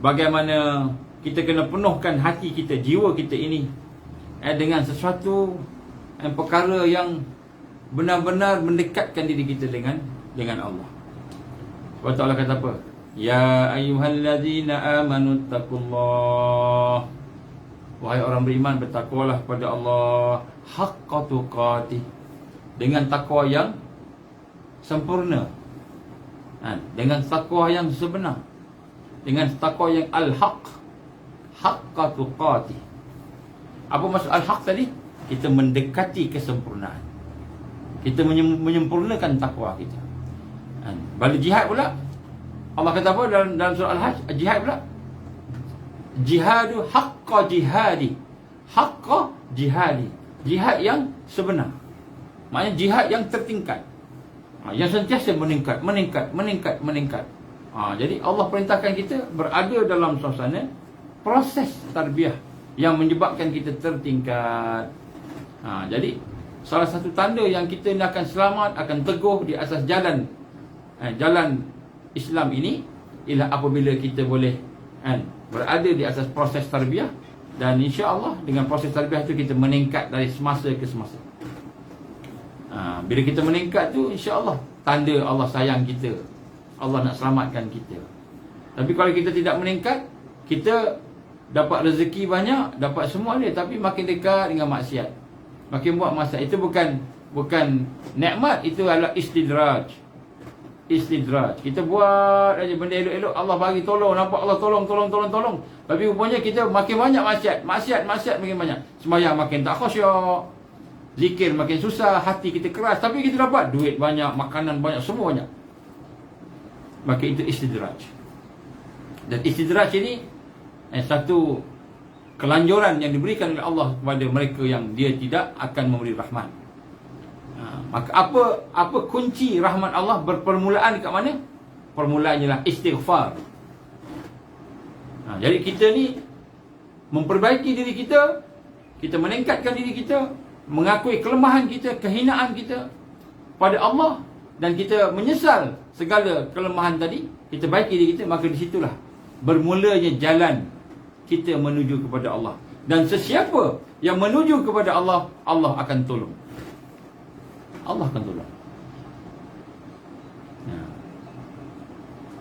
bagaimana kita kena penuhkan hati kita, jiwa kita ini dengan sesuatu perkara yang benar-benar mendekatkan diri kita dengan Allah. Sebab tu Allah kata apa? Ya ayyuhallazina amanu taqullah. Wahai orang beriman, bertakwalah pada Allah haqqa tuqatih, dengan takwa yang sempurna, dengan takwa yang sebenar, dengan takwa yang al-haq, haqqa tuqatih. Apa maksud al-haq tadi? Kita mendekati kesempurnaan, kita menyempurnakan takwa kita. Balik jihad pula, Allah kata apa dalam surah Al-Hajj? Jihad pula, jihadu haqqa jihadi, haqqa jihadi, jihad yang sebenar, maknanya jihad yang tertingkat, yang sentiasa meningkat. Jadi Allah perintahkan kita berada dalam suasana proses tarbiyah yang menyebabkan kita tertingkat. Jadi salah satu tanda yang kita ni akan selamat, akan teguh di asas jalan Islam ini ialah apabila kita boleh berada di asas proses tarbiyah, dan insya-Allah dengan proses tarbiyah tu kita meningkat dari semasa ke semasa. Bila kita meningkat tu, insya-Allah tanda Allah sayang kita, Allah nak selamatkan kita. Tapi kalau kita tidak meningkat, kita dapat rezeki banyak, dapat semua dia, tapi makin dekat dengan maksiat, makin buat maksiat. Itu bukan nikmat, itu adalah istidraj. Kita buat aja benda elok-elok, Allah bagi tolong, nampak Allah tolong. Tapi rupanya kita makin banyak maksiat makin banyak. Sembahyang makin tak khusyuk, zikir makin susah, hati kita keras, tapi kita dapat duit banyak, makanan banyak, semua banyak. Maka itu istidraj. Dan istidraj ini satu kelanjuran yang diberikan oleh Allah kepada mereka yang Dia tidak akan memberi rahmat. Maka apa kunci rahmat Allah berpermulaan dekat mana? Permulaannya lah istighfar. Jadi kita ni memperbaiki diri kita, kita meningkatkan diri kita, mengakui kelemahan kita, kehinaan kita pada Allah, dan kita menyesal segala kelemahan tadi, kita baiki diri kita, maka di situlah bermulanya jalan kita menuju kepada Allah. Dan sesiapa yang menuju kepada Allah, Allah akan tolong. Allah akan tolong.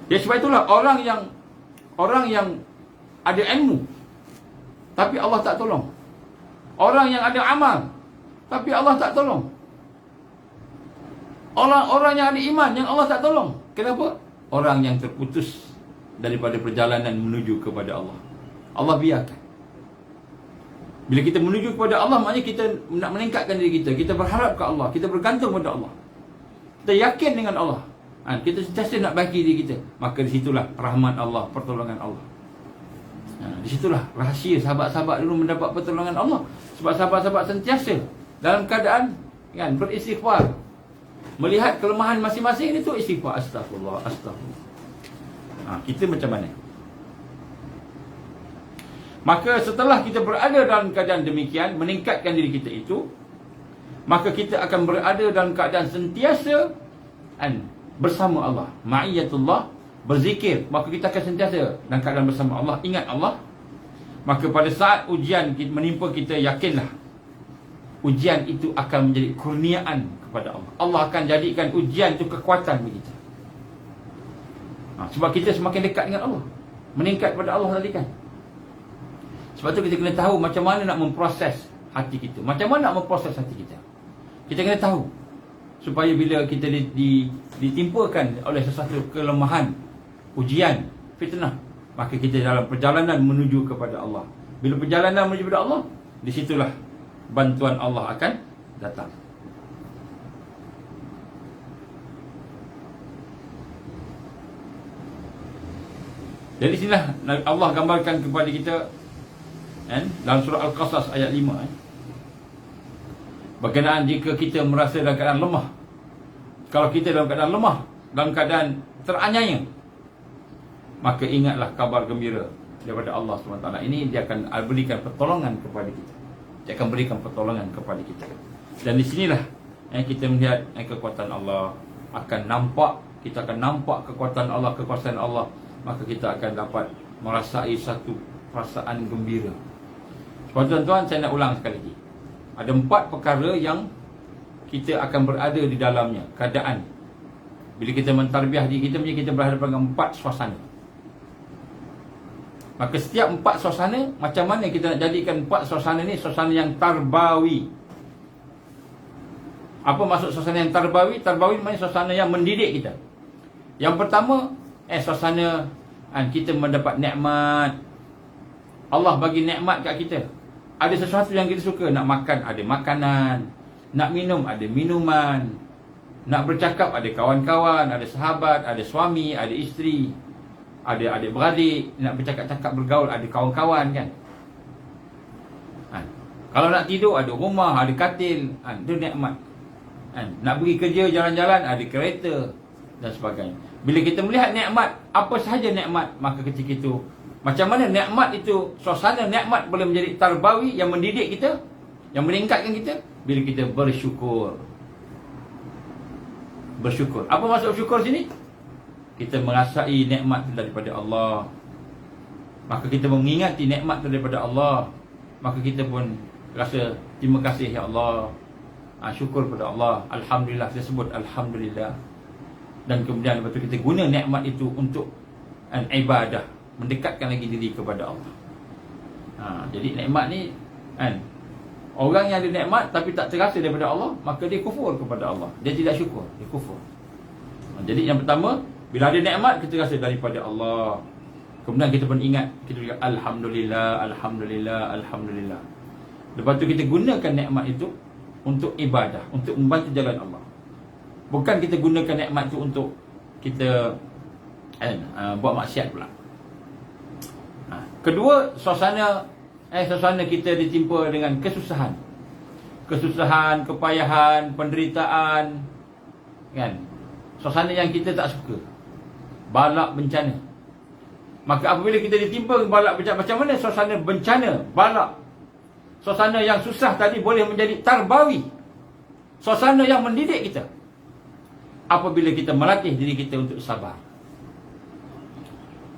Ya, sebab itulah orang yang ada ilmu tapi Allah tak tolong. Orang yang ada amal tapi Allah tak tolong. Orang yang ada iman yang Allah tak tolong. Kenapa? Orang yang terputus daripada perjalanan menuju kepada Allah, Allah biarkan. Bila kita menuju kepada Allah, maknanya kita nak meningkatkan diri kita. Kita berharap ke Allah, kita bergantung pada Allah, kita yakin dengan Allah, kita sentiasa nak bagi diri kita. Maka di situlah rahmat Allah, pertolongan Allah. Di situlah rahsia sahabat-sahabat dulu mendapat pertolongan Allah. Sebab sahabat-sahabat sentiasa dalam keadaan beristighfar, melihat kelemahan masing-masing, itu istighfar, astagfirullah. Kita macam mana? Maka setelah kita berada dalam keadaan demikian, meningkatkan diri kita itu, maka kita akan berada dalam keadaan sentiasa bersama Allah, ma'iyatullah, berzikir. Maka kita akan sentiasa dalam keadaan bersama Allah, ingat Allah. Maka pada saat ujian menimpa kita, yakinlah ujian itu akan menjadi kurniaan kepada Allah. Allah akan jadikan ujian itu kekuatan bagi kita. Sebab kita semakin dekat dengan Allah, meningkat pada Allah tadi kan. Sebab tu kita kena tahu macam mana nak memproses hati kita, macam mana nak memproses hati kita. Kita kena tahu, supaya bila kita ditimpakan oleh sesuatu kelemahan, ujian, fitnah, maka kita dalam perjalanan menuju kepada Allah. Bila perjalanan menuju kepada Allah, di situlah bantuan Allah akan datang. Jadi sinilah Allah gambarkan kepada kita dalam surah Al-Qasas ayat 5, berkenaan jika kita merasa dalam keadaan lemah. Kalau kita dalam keadaan lemah, dalam keadaan teraniaya, maka ingatlah kabar gembira daripada Allah SWT. Ini dia akan berikan pertolongan kepada kita. Dia akan berikan pertolongan kepada kita. Dan di sinilah kita melihat kekuatan Allah akan nampak. Kita akan nampak kekuatan Allah, kekuasaan Allah. Maka kita akan dapat merasai satu perasaan gembira. Sebab tuan-tuan, saya nak ulang sekali lagi. Ada 4 perkara yang kita akan berada di dalamnya, keadaan. Bila kita mentarbiah diri kita, kita berhadapan dengan 4 suasana. Maka setiap 4 suasana, macam mana kita nak jadikan 4 suasana ni suasana yang tarbawi. Apa maksud suasana yang tarbawi? Tarbawi maknanya suasana yang mendidik kita. Yang pertama, suasana kita mendapat nikmat. Allah bagi nikmat kat kita. Ada sesuatu yang kita suka, nak makan ada makanan, nak minum ada minuman, nak bercakap ada kawan-kawan, ada sahabat, ada suami, ada isteri, ada adik-beradik, nak bercakap-cakap bergaul ada kawan-kawan kan. Kalau nak tidur ada rumah, ada katil, itu nikmat. Nak pergi kerja jalan-jalan ada kereta, dan sebagainya. Bila kita melihat nikmat, apa sahaja nikmat, maka ketika itu macam mana nikmat itu, suasana nikmat boleh menjadi tarbawi yang mendidik kita, yang meningkatkan kita bila kita bersyukur. Bersyukur. Apa maksud syukur sini? Kita merasai nikmat itu daripada Allah. Maka kita mengingati nikmat itu daripada Allah. Maka kita pun rasa terima kasih ya Allah. Syukur pada Allah. Alhamdulillah, kita sebut Alhamdulillah. Dan kemudian lepas tu kita guna nikmat itu untuk ibadah, mendekatkan lagi diri kepada Allah. Jadi nikmat ni orang yang ada nikmat tapi tak terasa daripada Allah, maka dia kufur kepada Allah. Dia tidak syukur, dia kufur. Jadi yang pertama, bila ada nikmat kita rasa daripada Allah. Kemudian kita pun ingat, kita juga Alhamdulillah, Alhamdulillah, Alhamdulillah. Lepas tu kita gunakan nikmat itu untuk ibadah, untuk membantu jalan Allah. Bukan kita gunakan nikmat itu untuk kita buat maksiat pula. Kedua, suasana kita ditimpa dengan kesusahan. Kesusahan, kepayahan, penderitaan, kan? Suasana yang kita tak suka. Balak bencana. Maka apabila kita ditimpa balak bencana, macam mana suasana bencana, balak, suasana yang susah tadi boleh menjadi tarbawi, suasana yang mendidik kita apabila kita melatih diri kita untuk sabar.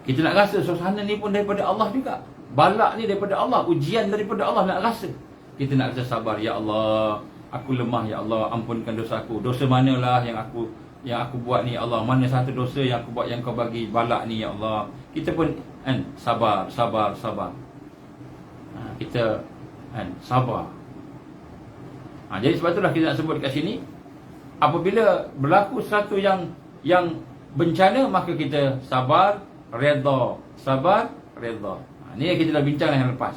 Kita nak rasa suasana ni pun daripada Allah juga. Balak ni daripada Allah, ujian daripada Allah, nak rasa. Kita nak rasa sabar. Ya Allah, aku lemah ya Allah, ampunkan dosaku. Dosa manalah yang aku buat ni ya Allah. Mana satu dosa yang aku buat yang kau bagi balak ni ya Allah. Kita pun sabar. Kita sabar. Jadi sebab itulah kita nak sebut kat sini, apabila berlaku sesuatu yang bencana, maka kita sabar, redha. Sabar, redha. Ini yang kita dah bincang yang lepas.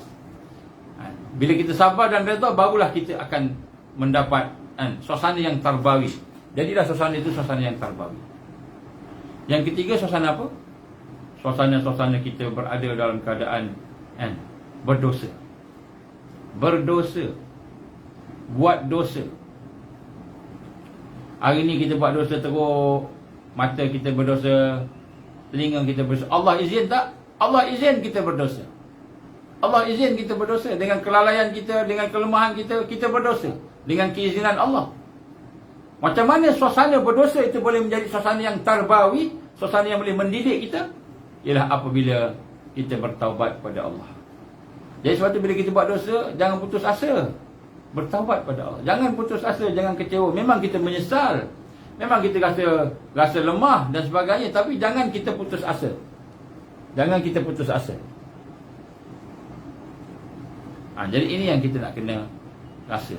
Bila kita sabar dan redha, barulah kita akan mendapat suasana yang tarbawi. Jadilah suasana itu suasana yang tarbawi. Yang ketiga, suasana apa? Suasana kita berada dalam keadaan berdosa. Berdosa. Buat dosa. Hari ni kita buat dosa teruk, mata kita berdosa, telinga kita berdosa. Allah izin tak? Allah izin kita berdosa. Allah izin kita berdosa. Dengan kelalaian kita, dengan kelemahan kita, kita berdosa. Dengan keizinan Allah. Macam mana suasana berdosa itu boleh menjadi suasana yang tarbawi, suasana yang boleh mendidik kita? Ialah apabila kita bertaubat kepada Allah. Jadi sebab tu bila kita buat dosa, jangan putus asa. Bertaubat pada Allah. Jangan putus asa, jangan kecewa. Memang kita menyesal, memang kita rasa lemah dan sebagainya, tapi jangan kita putus asa. Jangan kita putus asa. Jadi ini yang kita nak kena rasa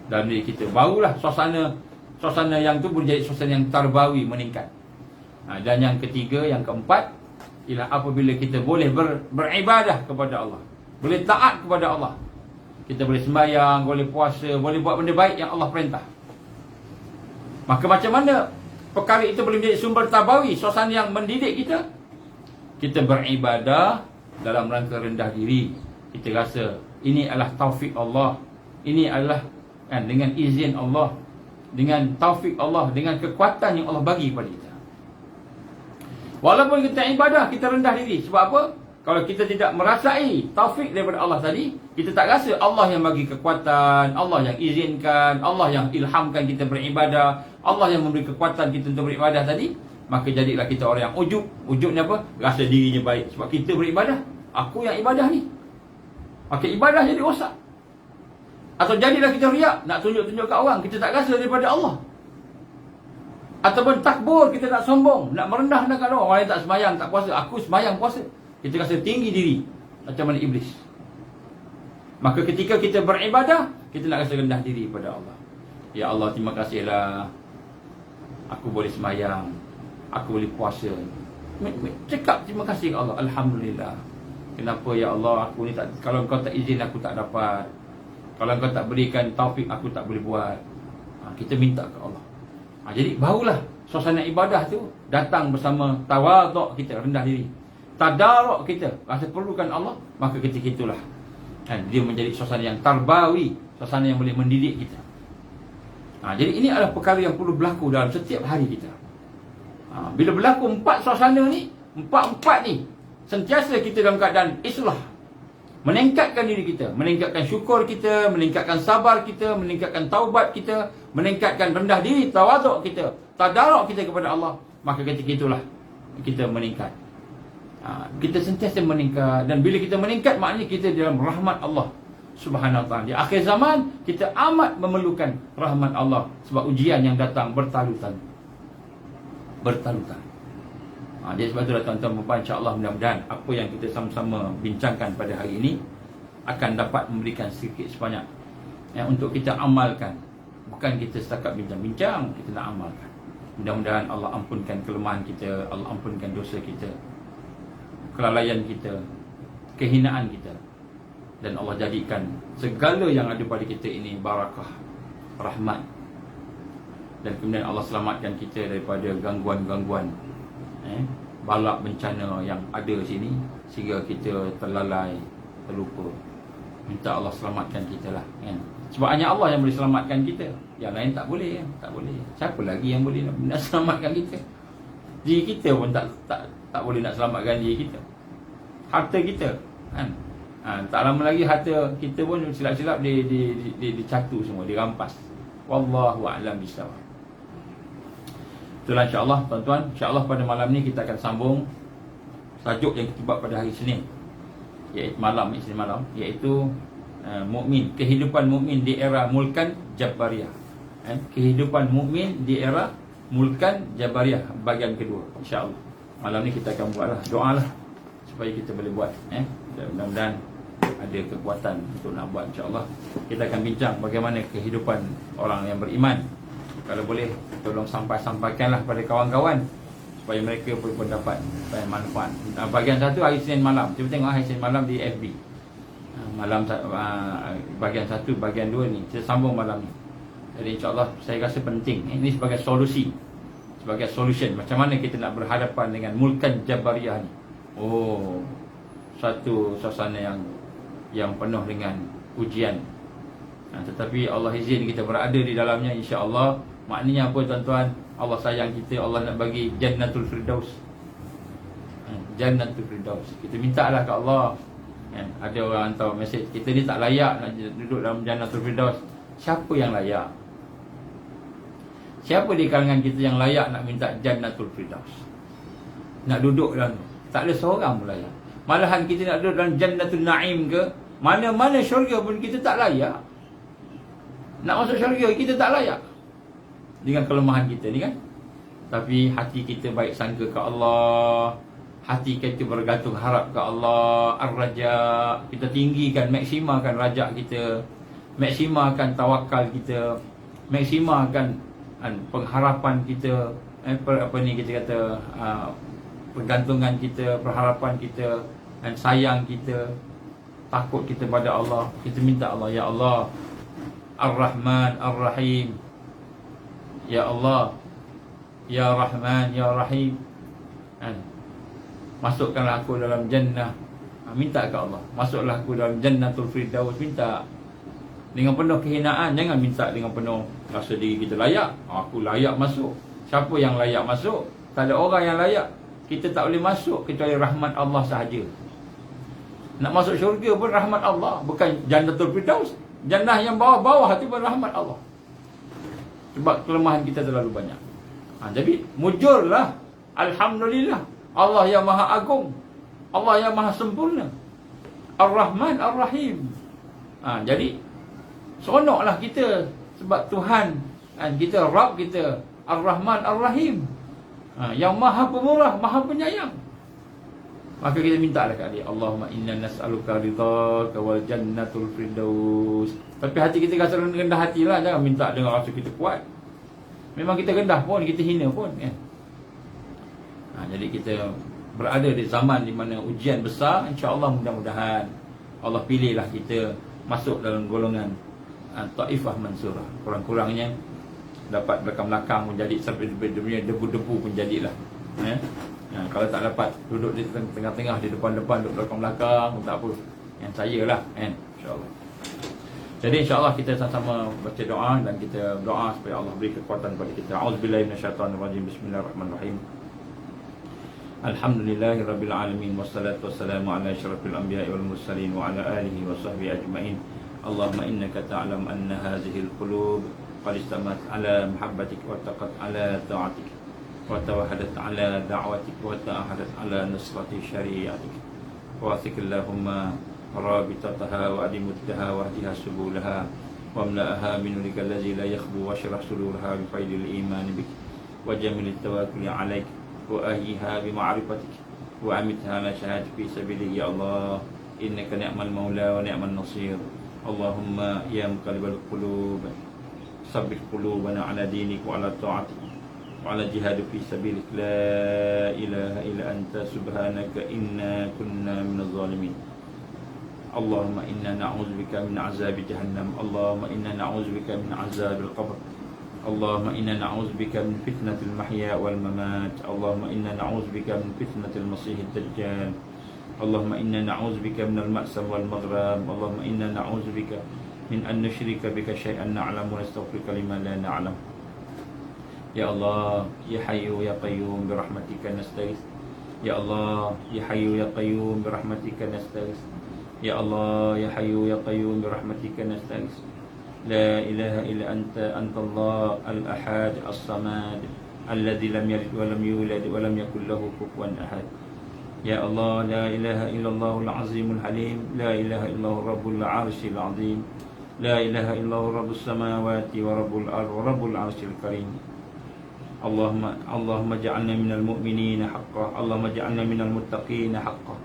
dalam diri kita. Barulah suasana yang tu boleh jadi suasana yang tarbawi, meningkat. Dan yang ketiga, yang keempat, ialah apabila kita boleh beribadah kepada Allah, boleh taat kepada Allah. Kita boleh sembahyang, boleh puasa, boleh buat benda baik yang Allah perintah. Maka macam mana perkara itu boleh menjadi sumber tarbawi, suasana yang mendidik kita? Kita beribadah dalam rangka rendah diri. Kita rasa ini adalah taufik Allah. Ini adalah dengan izin Allah, dengan taufik Allah, dengan kekuatan yang Allah bagi kepada kita. Walaupun kita ibadah, kita rendah diri. Sebab apa? Kalau kita tidak merasai taufik daripada Allah tadi, kita tak rasa Allah yang bagi kekuatan, Allah yang izinkan, Allah yang ilhamkan kita beribadah, Allah yang memberi kekuatan kita untuk beribadah tadi, maka jadilah kita orang yang ujub. Ujubnya apa? Rasa dirinya baik. Sebab kita beribadah, aku yang ibadah ni. Maka ibadah jadi rosak. Atau jadilah kita riak, nak tunjuk-tunjuk kat orang, kita tak rasa daripada Allah. Ataupun takbur, kita nak sombong, nak merendahkan orang. Orang yang tak semayang, tak puasa, aku semayang puasa. Kita rasa tinggi diri, macam mana iblis. Maka ketika kita beribadah, kita nak rasa rendah diri pada Allah. Ya Allah, terima kasihlah, aku boleh semayang, aku boleh puasa. Cakap terima kasih kepada Allah. Alhamdulillah. Kenapa ya Allah, aku ni tak, kalau kau tak izin aku tak dapat, kalau kau tak berikan taufik aku tak boleh buat. Kita minta ke Allah. Jadi barulah suasana ibadah tu datang bersama tawaduk kita, rendah diri, tadaruk kita, rasa perlukan Allah. Maka ketika itulah dia menjadi suasana yang tarbawi, suasana yang boleh mendidik kita. Jadi ini adalah perkara yang perlu berlaku dalam setiap hari kita. Bila berlaku 4 suasana ni, empat ni, sentiasa kita dalam keadaan islah. Meningkatkan diri kita, meningkatkan syukur kita, meningkatkan sabar kita, meningkatkan taubat kita, meningkatkan rendah diri, tawaduk kita, tadaruk kita kepada Allah. Maka ketika itulah kita meningkat. Kita sentiasa meningkat. Dan bila kita meningkat, maknanya kita dalam rahmat Allah Subhanahu wa ta'ala. Di akhir zaman, kita amat memerlukan rahmat Allah. Sebab ujian yang datang bertalutan. Jadi sebab itulah tuan-tuan dan puan, insya-Allah mudah-mudahan apa yang kita sama-sama bincangkan pada hari ini akan dapat memberikan sedikit sebanyak untuk kita amalkan. Bukan kita setakat bincang-bincang, kita nak amalkan. Mudah-mudahan Allah ampunkan kelemahan kita, Allah ampunkan dosa kita, kelalaian kita, kehinaan kita, dan Allah jadikan segala yang ada pada kita ini barakah, rahmat. Dan kemudian Allah selamatkan kita daripada gangguan-gangguan, balak bencana yang ada sini, sehingga kita terlalai, terlupa. Minta Allah selamatkan kita lah, kan? Sebab hanya Allah yang boleh selamatkan kita. Yang lain tak boleh, kan? Tak boleh. Siapa lagi yang boleh nak selamatkan kita? Diri kita pun tak boleh nak selamatkan diri kita. Harta kita, kan? Tak lama lagi harta kita pun silap-silap dicatu semua, dirampas. Wallahu a'lam bishawab. Itulah insya-Allah tuan-tuan, insya-Allah pada malam ni kita akan sambung tajuk yang kita buat pada hari Senin, iaitu Isnin malam, iaitu mukmin, kehidupan mukmin di era mulkan Jabariyah. Kehidupan mukmin di era mulkan Jabariyah bahagian kedua. Insya-Allah malam ni kita akan buatlah doalah supaya kita boleh buat, mudah-mudahan ada kekuatan untuk nak buat. InsyaAllah kita akan bincang bagaimana kehidupan orang yang beriman. Kalau boleh tolong sampaikanlah pada kawan-kawan supaya mereka pun dapat manfaat. Bahagian satu hari Senin malam, cuba tengok hari Senin malam di FB. Malam bahagian satu, bahagian dua ni kita sambung malam ni. Jadi insyaAllah saya rasa penting. Ini sebagai solusi, sebagai solution. Macam mana kita nak berhadapan dengan mulkan Jabariyah ni. Satu suasana yang penuh dengan ujian. Tetapi Allah izin kita berada di dalamnya, insya-Allah. Maknanya apa tuan-tuan? Allah sayang kita, Allah nak bagi Jannatul Firdaus. Jannatul Firdaus. Kita mintalah ke Allah. Ada orang hantar mesej, kita ni tak layak nak duduk dalam Jannatul Firdaus. Siapa yang layak? Siapa di kalangan kita yang layak nak minta Jannatul Firdaus? Nak duduk dalam, tak ada seorang pun layak. Malahan kita nak duduk dalam Jannatul Naim ke, mana-mana syurga pun kita tak layak. Nak masuk syurga kita tak layak dengan kelemahan kita ni, kan? Tapi hati kita baik sangka ke Allah, hati kita bergantung harap ke Allah, ar-raja. Kita tinggikan, maksimalkan raja kita, maksimalkan tawakal kita, maksimalkan pengharapan kita, kita kata pergantungan kita, perharapan kita, dan sayang kita, takut kita pada Allah. Kita minta Allah, ya Allah Ar-Rahman Ar-Rahim, ya Allah, ya Rahman ya Rahim, masukkanlah aku dalam jannah. Minta ke Allah, masuklah aku dalam Jannatul Firdaus. Minta dengan penuh kehinaan, jangan minta dengan penuh rasa diri kita layak. Aku layak masuk. Siapa yang layak masuk? Tak ada orang yang layak. Kita tak boleh masuk kecuali rahmat Allah sahaja. Nak masuk syurga pun rahmat Allah, bukan Jannatul Firdaus. Jannah yang bawah-bawah itu pun rahmat Allah. Sebab kelemahan kita terlalu banyak. Jadi mujurlah, alhamdulillah, Allah yang maha agung, Allah yang maha sempurna, Ar-Rahman Ar-Rahim. Jadi seronoklah kita sebab Tuhan kita, Rabb kita Ar-Rahman Ar-Rahim, yang maha pemurah, maha penyayang. Maka kita minta lah kat dia, Allahumma inna nas'aluka ridhaka wal jannatul firdaus. Tapi hati kita rasa rendah hati lah. Jangan minta dengan rasa kita kuat. Memang kita rendah pun, kita hina pun, kan? Jadi kita berada di zaman di mana ujian besar. InsyaAllah mudah-mudahan Allah pilihlah kita masuk dalam golongan Taifah Mansurah. Kurang-kurangnya dapat belakang-belakang menjadi sampai dunia debu-debu pun jadilah. Kalau tak dapat duduk di tengah-tengah, di depan-depan, duduk belakang-belakang, tak apa. Yang saya lah, kan? InsyaAllah. Jadi insyaAllah kita sama-sama baca doa dan kita doa supaya Allah beri kekuatan kepada kita. A'udzubillahi minasyaitanirrajim. Bismillahirrahmanirrahim. Alhamdulillahi Rabbil Alamin. Wassalatu wassalamu ala asyrafil anbiya'i wal mursalin wa ala alihi wa sahbihi ajma'in. Allahumma innaka ta'lam anna hadhihi al-qulub qad istamat ala muhabbatik wa taqat ala ta'atik wa tawahadat ala da'watik wa ta'ahadat ala nusrati syari'atik. Wa athik Allahumma rabitataha wa adimuddaha wa hdiha subulaha wa amla'aha min nurika allazi la yakhbu wa syrah sudurha bi faidil iman bik wa jamil tawakkuli alaik wa ahyiha bi ma'rifatik wa amitha ala syahadati fi sabilik ya Allah innaka ni'mal maula wa ni'mal nasir. Allahumma ya muqallibal qulub sabbit qulubana ala dinik wa ala ta'atik wa ala jihad fi sabilik la ilaha illa anta subhanaka inna kunna minaz zalimin. Allahumma inna na'udzubika min azabi jahannam. Allahumma inna na'udzubika min azabil qabr. Allahumma inna na'udzubika min fitnatil mahya wal mamat. Allahumma inna na'udzubika min fitnatil masiihid dajjal. Allahumma inna na'udzubika minal ma'sam wal maghrab. Allahumma inna na'udzubika min an nusyrika bika syai'an na'lamu wa nastaghfiruka lima la na'lam. Ya Allah, ya Hayyu ya Qayyum bi rahmatika nastaghits. Ya Allah, ya Hayyu ya Qayyum bi rahmatika nastaghits. Ya Allah, ya Hayyu ya Qayyum bi rahmatika nastaghits. La ilaha illa anta Allah al-ahad as-samad alladzi lam yalid wa lam yulad wa lam yakul lahu kufuwan ahad. Ya Allah, la ilaha illallah al-azim al-halim. La ilaha illallah rabbul arsyil azim. La ilaha illallah rabbus samawati wa rabbul ardh wa rabbul arsyil karim. Allahumma ja'alna minal mu'minina haqqan. Allahumma ja'alna minal muttaqina haqqan.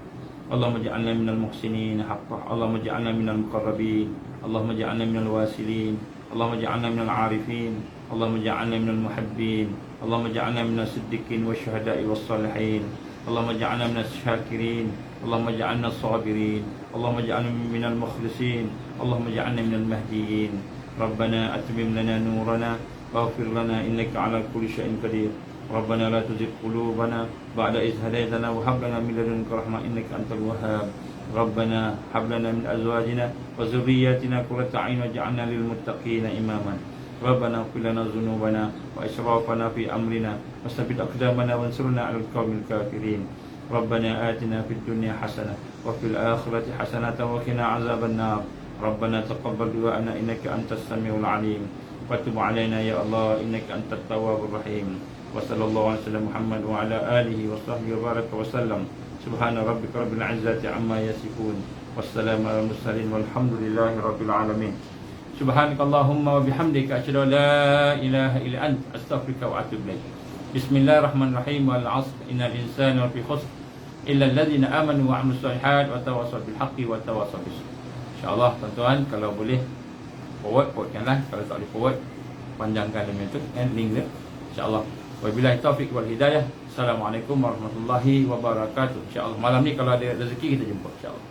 Allahumma ja'alna minal muhsinin haqqan. Allahumma ja'alna minal muqarrabin. Allahumma ja'alna minal wasilin. Allahumma ja'alna minal arifin. Allahumma ja'alna minal muhibbin. Allahumma ja'alna minas siddiqin wasyuhada'i wassalihin. Allahumma ja'alna minas syakirin. Allahumma ja'alna sabirin. Allahumma ja'alna minal mukhlisin. Allahumma ja'alna minal mahdiyin. Rabbana atmim lana nurana waghfir lana innaka 'ala kulli syai'in qadir. Rabbana la tuzigh qulubana ba'da idh hadaytana wa hab lana min ladunka rahmah innaka antal wahhab. Rabbana hab lana min azwajina wa dhurriyyatina qurrata a'yun waj'alna lil muttaqina imaman. Rabbana ighfir lana dhunubana wa israfana fi amrina wasabbit aqdamana wansurna 'alal qaumil kafirin. Rabbana atina fid dunya hasanah wa fil akhirati hasanatan wa qina 'adzaban nar. Rabbana taqabbal du'ana innaka antas samiul 'alim. Wa tub 'alaina ya Allah innaka antat tawwabur rahim. Wa sallallahu alaihi wasallam Muhammad wa ala alihi wa sahbihi wa baraka wa sallam. Subhana rabbika rabbil izzati amma yasifun. Wassalamu alal mursalin walhamdulillahi rabbil alamin. Subhanakallahumma wa bihamdika asyhadu an la ilaha illa anta astaghfiruka wa atubu ilaik. Bismillahirrahmanirrahim. Wal 'asr innal insana lafi khusr illa alladhina amanu wa 'amilus shalihat wa tawassaw bil haqqi wa tawassaw bis sabr. Insyaallah tuan-tuan kalau boleh forwardkanlah, kalau tak boleh forward panjangkan link tu link dia insyaallah. Wabillahi taufik wal hidayah. Assalamualaikum warahmatullahi wabarakatuh. InsyaAllah malam ni kalau ada rezeki kita jumpa insyaAllah.